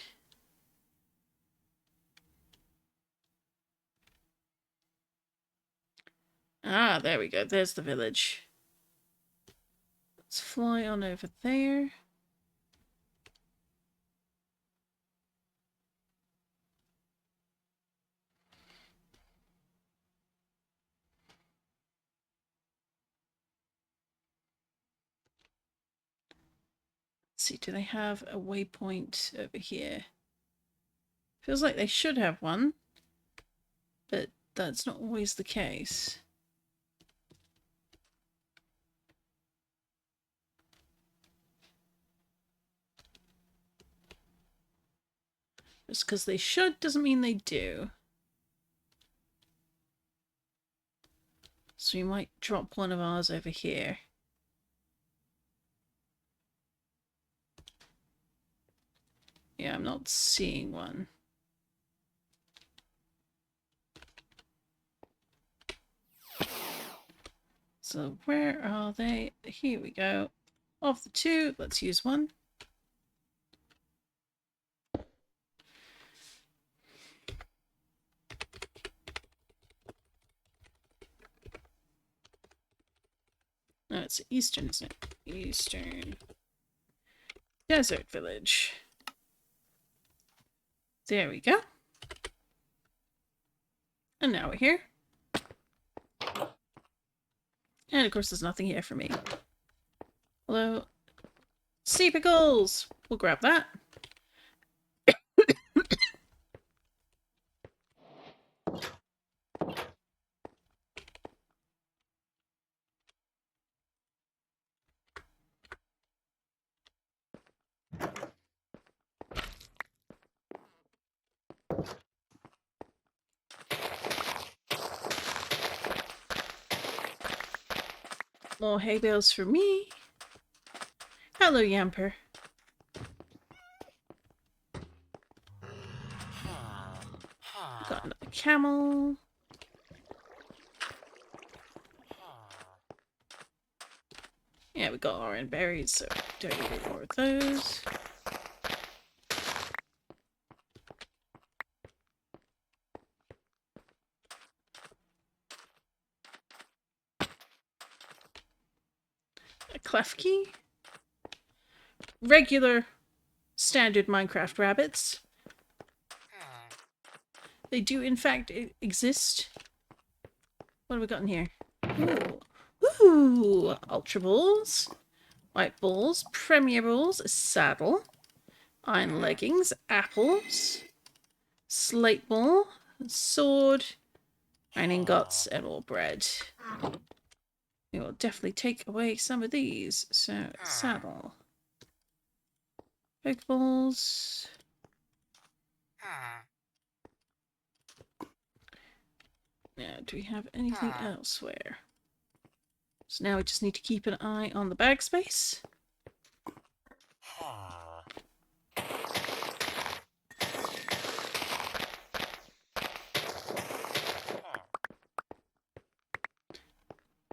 Ah, there we go. There's the village. Let's fly on over there. Let's see, do they have a waypoint over here? Feels like they should have one, but that's not always the case. Just because they should doesn't mean they do. So we might drop one of ours over here. Yeah, I'm not seeing one. So where are they? Here we go. Of the two, let's use one. No, it's Eastern, isn't it? Eastern Desert Village. There we go. And now we're here. And of course there's nothing here for me. Although, sea pickles! We'll grab that. More hay bales for me. Hello, Yamper. Got another camel. Yeah, we got orange berries, so don't need more of those. A clef key. Regular, standard Minecraft rabbits. They do, in fact, exist. What have we got in here? Ooh. Ooh! Ultra balls. White balls. Premier balls. A saddle. Iron leggings. Apples. Slate ball. Sword. Iron ingots. And more bread. We will definitely take away some of these. So, saddle. Pokeballs. Now, do we have anything elsewhere? So now we just need to keep an eye on the bag space.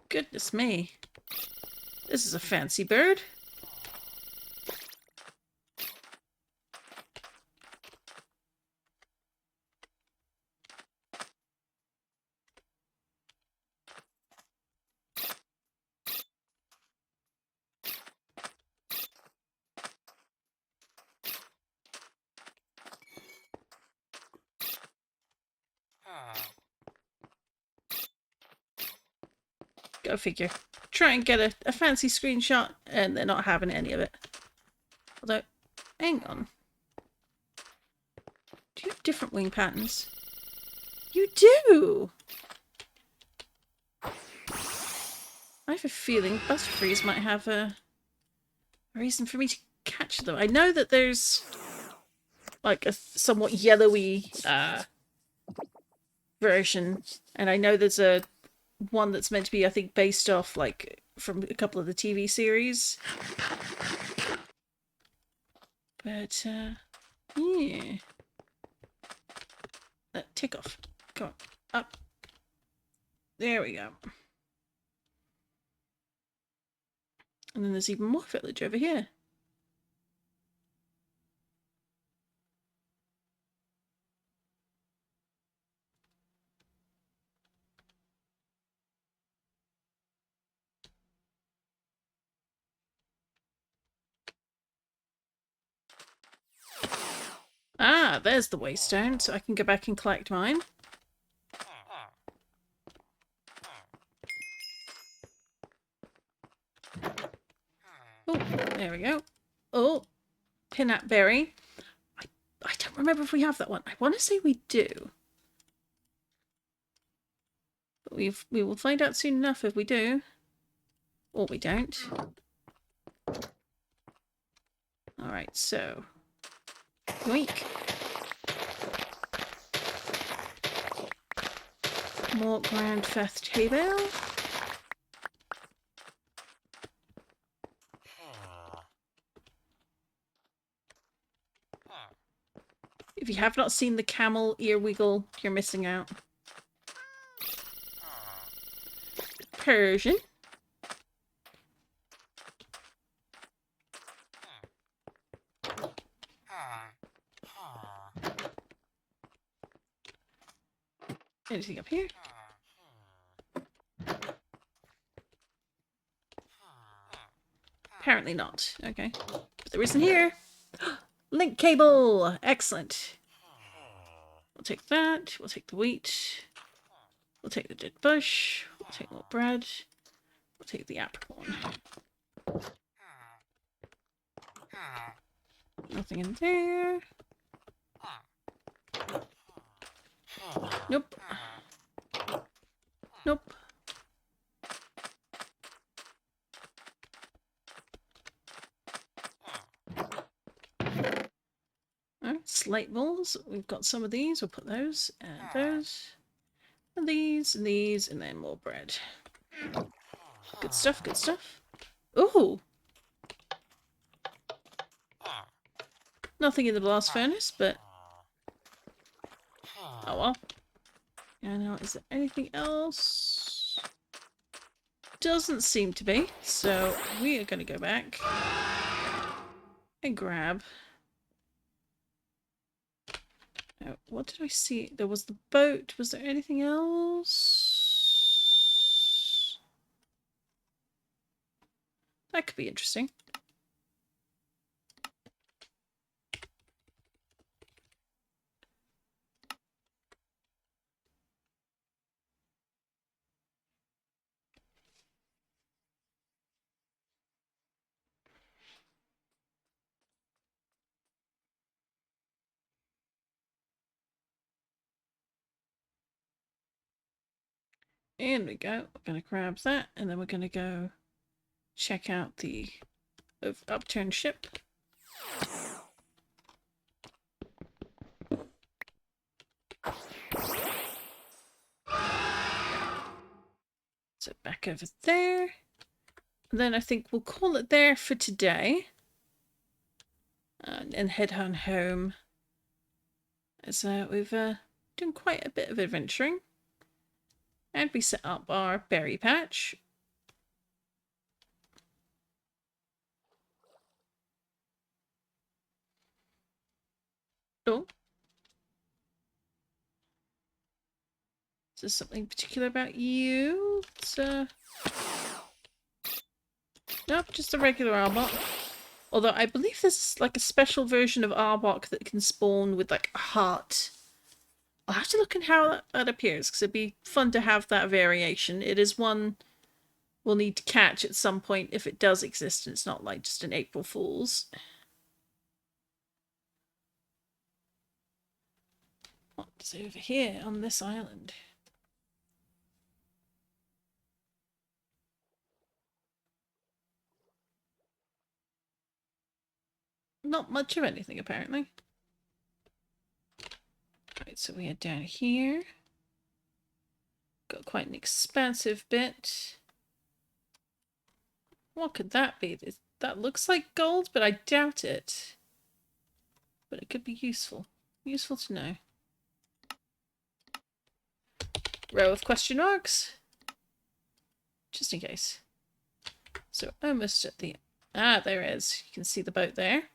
Goodness me. This is a fancy bird. Go figure. Try and get a fancy screenshot and they're not having any of it. Although, hang on. Do you have different wing patterns? You do! I have a feeling Butterfrees might have a reason for me to catch them. I know that there's like a somewhat yellowy version, and I know there's a one that's meant to be, I think, based off like from a couple of the TV series. But yeah. Tick off. Come on. Up. There we go. And then there's even more village over here. Ah, there's the waystone, so I can go back and collect mine. Oh, there we go. Oh, Pinat Berry. I don't remember if we have that one. I want to say we do. But we will find out soon enough if we do. Or we don't. Alright, so... yoink. More Grand Feth hay bale. If you have not seen the camel ear wiggle, you're missing out. Persian. Anything up here? Apparently not. Okay. But there isn't here. Link cable! Excellent. We'll take that. We'll take the wheat. We'll take the dead bush. We'll take more bread. We'll take the apricorn. Nothing in there. Nope. Nope. Alright, slate balls. We've got some of these. We'll put those and those. And these and these, and then more bread. Good stuff, good stuff. Ooh! Nothing in the blast furnace, but... oh well. And now, is there anything else? Doesn't seem to be, so we are going to go back and grab... oh, what did I see? There was the boat. Was there anything else? That could be interesting. And we go. We're going to grab that, and then we're going to go check out the upturned ship. So back over there. And then I think we'll call it there for today. And head on home. As we've done quite a bit of adventuring. And we set up our berry patch. Oh. Is there something particular about you? It's, nope, just a regular Arbok. Although I believe there's like a special version of Arbok that can spawn with like a heart. I'll have to look at how that appears, because it'd be fun to have that variation. It is one we'll need to catch at some point if it does exist, and it's not like just an April Fool's. What's over here on this island? Not much of anything, apparently. Right, so we head down here. Got quite an expansive bit. What could that be? That looks like gold, but I doubt it. But it could be useful. Useful to know. Row of question marks. Just in case. So almost at the... ah, there it is. You can see the boat there.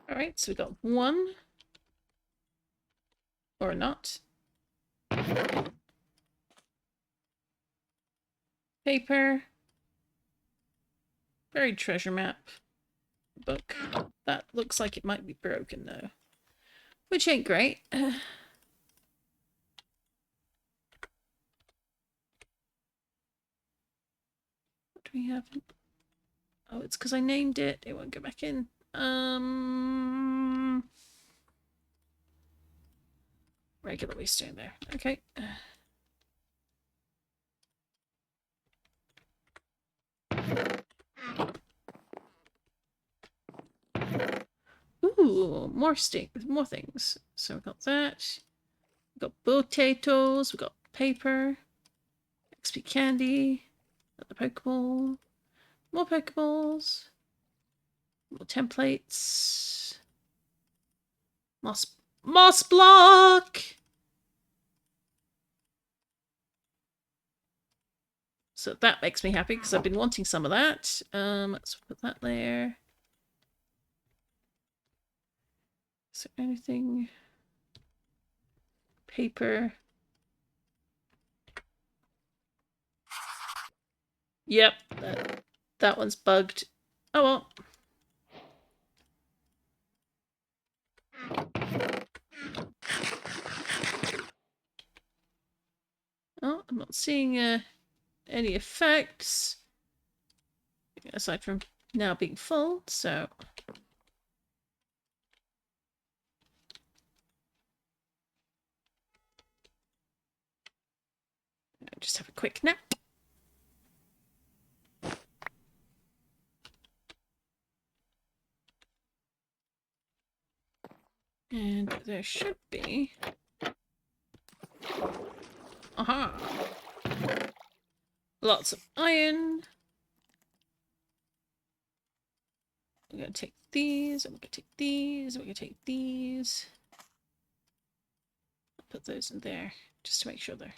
Alright, so we got one. Or not. Paper. Buried treasure map. Book. That looks like it might be broken though. Which ain't great. What do we have? Oh, it's because I named it. It won't go back in. Regular waystone there. Okay. Ooh, more things. So we got that. We got potatoes. We got paper. XP candy. Got the Pokeball. More Pokeballs. More templates. Moss block! So that makes me happy because I've been wanting some of that. Let's put that there. Is there anything? Paper. Yep, that one's bugged. Oh well. Oh, I'm not seeing any effects. Aside from now being full, so... Just have a quick nap. And there should be... Aha! Lots of iron. We're going to take these, and we're going to take these, and we're going to take these. I'll put those in there, just to make sure they're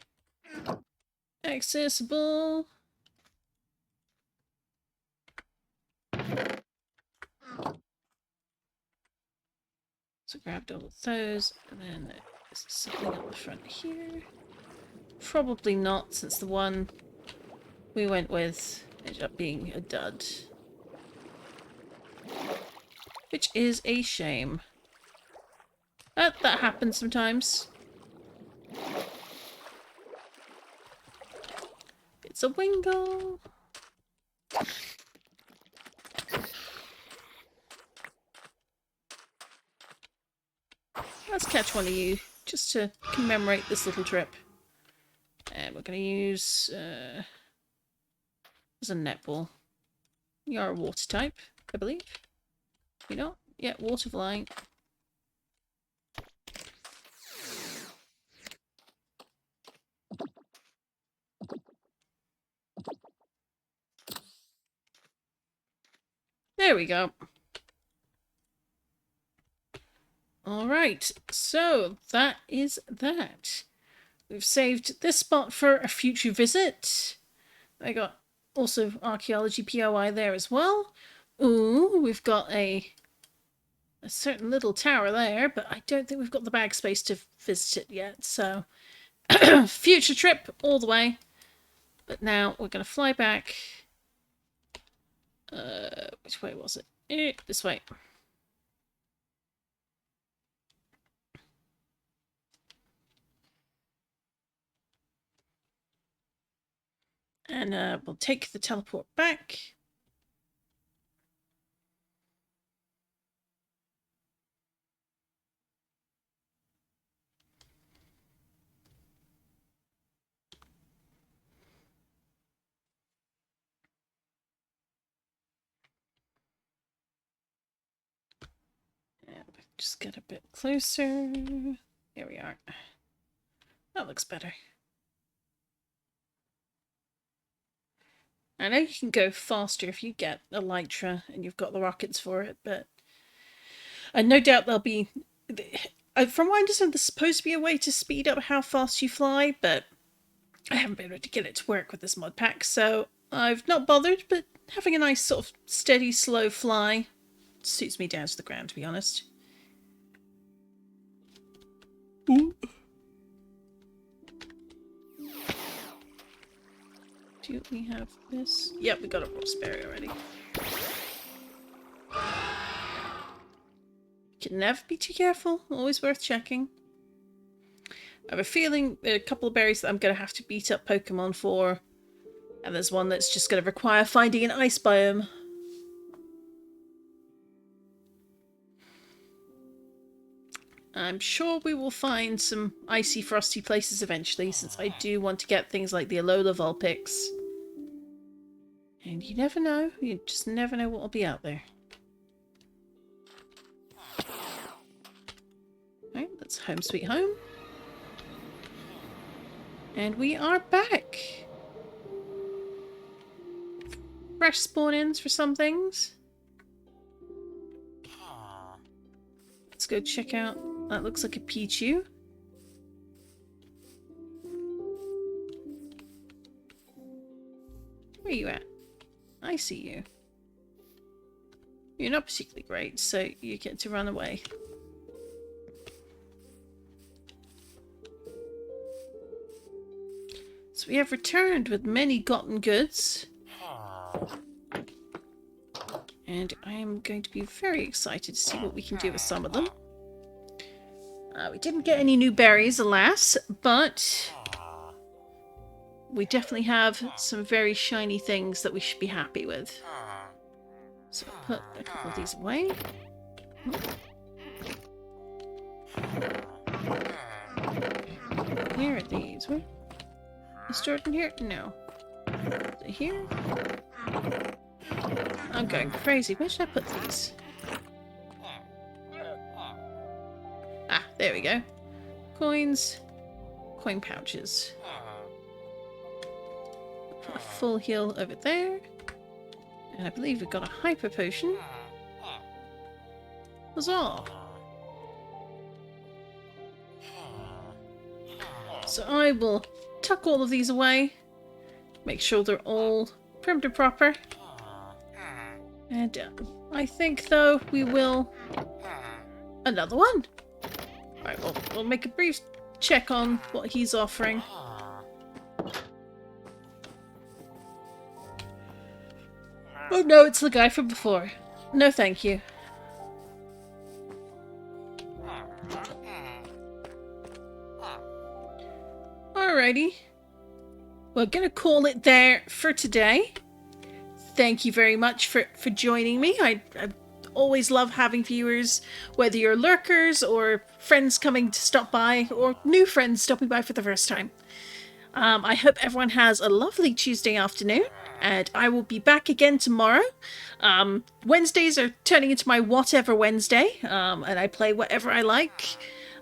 accessible. So grabbed all of those, and then there's something up the front here. Probably not, since the one we went with ended up being a dud. Which is a shame. That happens sometimes. It's a wingle. Let's catch one of you, just to commemorate this little trip. And we're going to use... as a netball. You are a water type, I believe. You know? Yeah, water flying. There we go. Alright, so that is that. We've saved this spot for a future visit. I got also archaeology POI there as well. Ooh, we've got a certain little tower there, but I don't think we've got the bag space to visit it yet, so future trip all the way. But now we're going to fly back. Which way was it? This way. And we'll take the teleport back. And just get a bit closer. There we are. That looks better. I know you can go faster if you get Elytra and you've got the rockets for it, but no doubt there'll be... From what I understand, there's supposed to be a way to speed up how fast you fly, but I haven't been able to get it to work with this mod pack, so I've not bothered, but having a nice sort of steady, slow fly suits me down to the ground, to be honest. Ooh. Do we have this? Yep, we got a raspberry already. Can never be too careful. Always worth checking. I have a feeling there are a couple of berries that I'm going to have to beat up Pokemon for. And there's one that's just going to require finding an ice biome. I'm sure we will find some icy, frosty places eventually, since I do want to get things like the Alola Vulpix. And you never know. You just never know what will be out there. Alright, that's home sweet home. And we are back. Fresh spawn-ins for some things. Let's go check out That looks like a Pichu. Where are you at? I see you. You're not particularly great, so you get to run away. So we have returned with many gotten goods. And I am going to be very excited to see what we can do with some of them. We didn't get any new berries, alas, but we definitely have some very shiny things that we should be happy with. So I'll put a couple of these away. Where are these? Where? Is stored in here? No. Is it here? I'm going crazy. Where should I put these? Ah, there we go. Coins. Coin pouches. Put a full heal over there. And I believe we've got a hyper potion. Huzzah! So I will tuck all of these away. Make sure they're all prim and proper. And I think, though, we will... Another one! Alright, we'll make a brief check on what he's offering. Oh no, it's the guy from before. No thank you. Alrighty. We're gonna call it there for today. Thank you very much for joining me. I always love having viewers, whether you're lurkers or friends coming to stop by or new friends stopping by for the first time. I hope everyone has a lovely Tuesday afternoon, and I will be back again tomorrow. Wednesdays are turning into my whatever Wednesday, and I play whatever I like.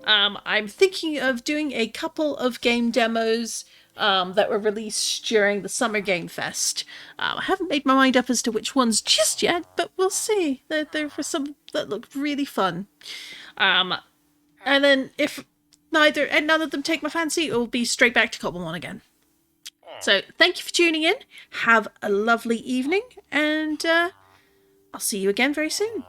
I'm thinking of doing a couple of game demos that were released during the Summer Game Fest. I haven't made my mind up as to which ones just yet, but we'll see. There were some that looked really fun. And then if none of them take my fancy, it will be straight back to Cobblemon again. So thank you for tuning in. Have a lovely evening, and I'll see you again very soon.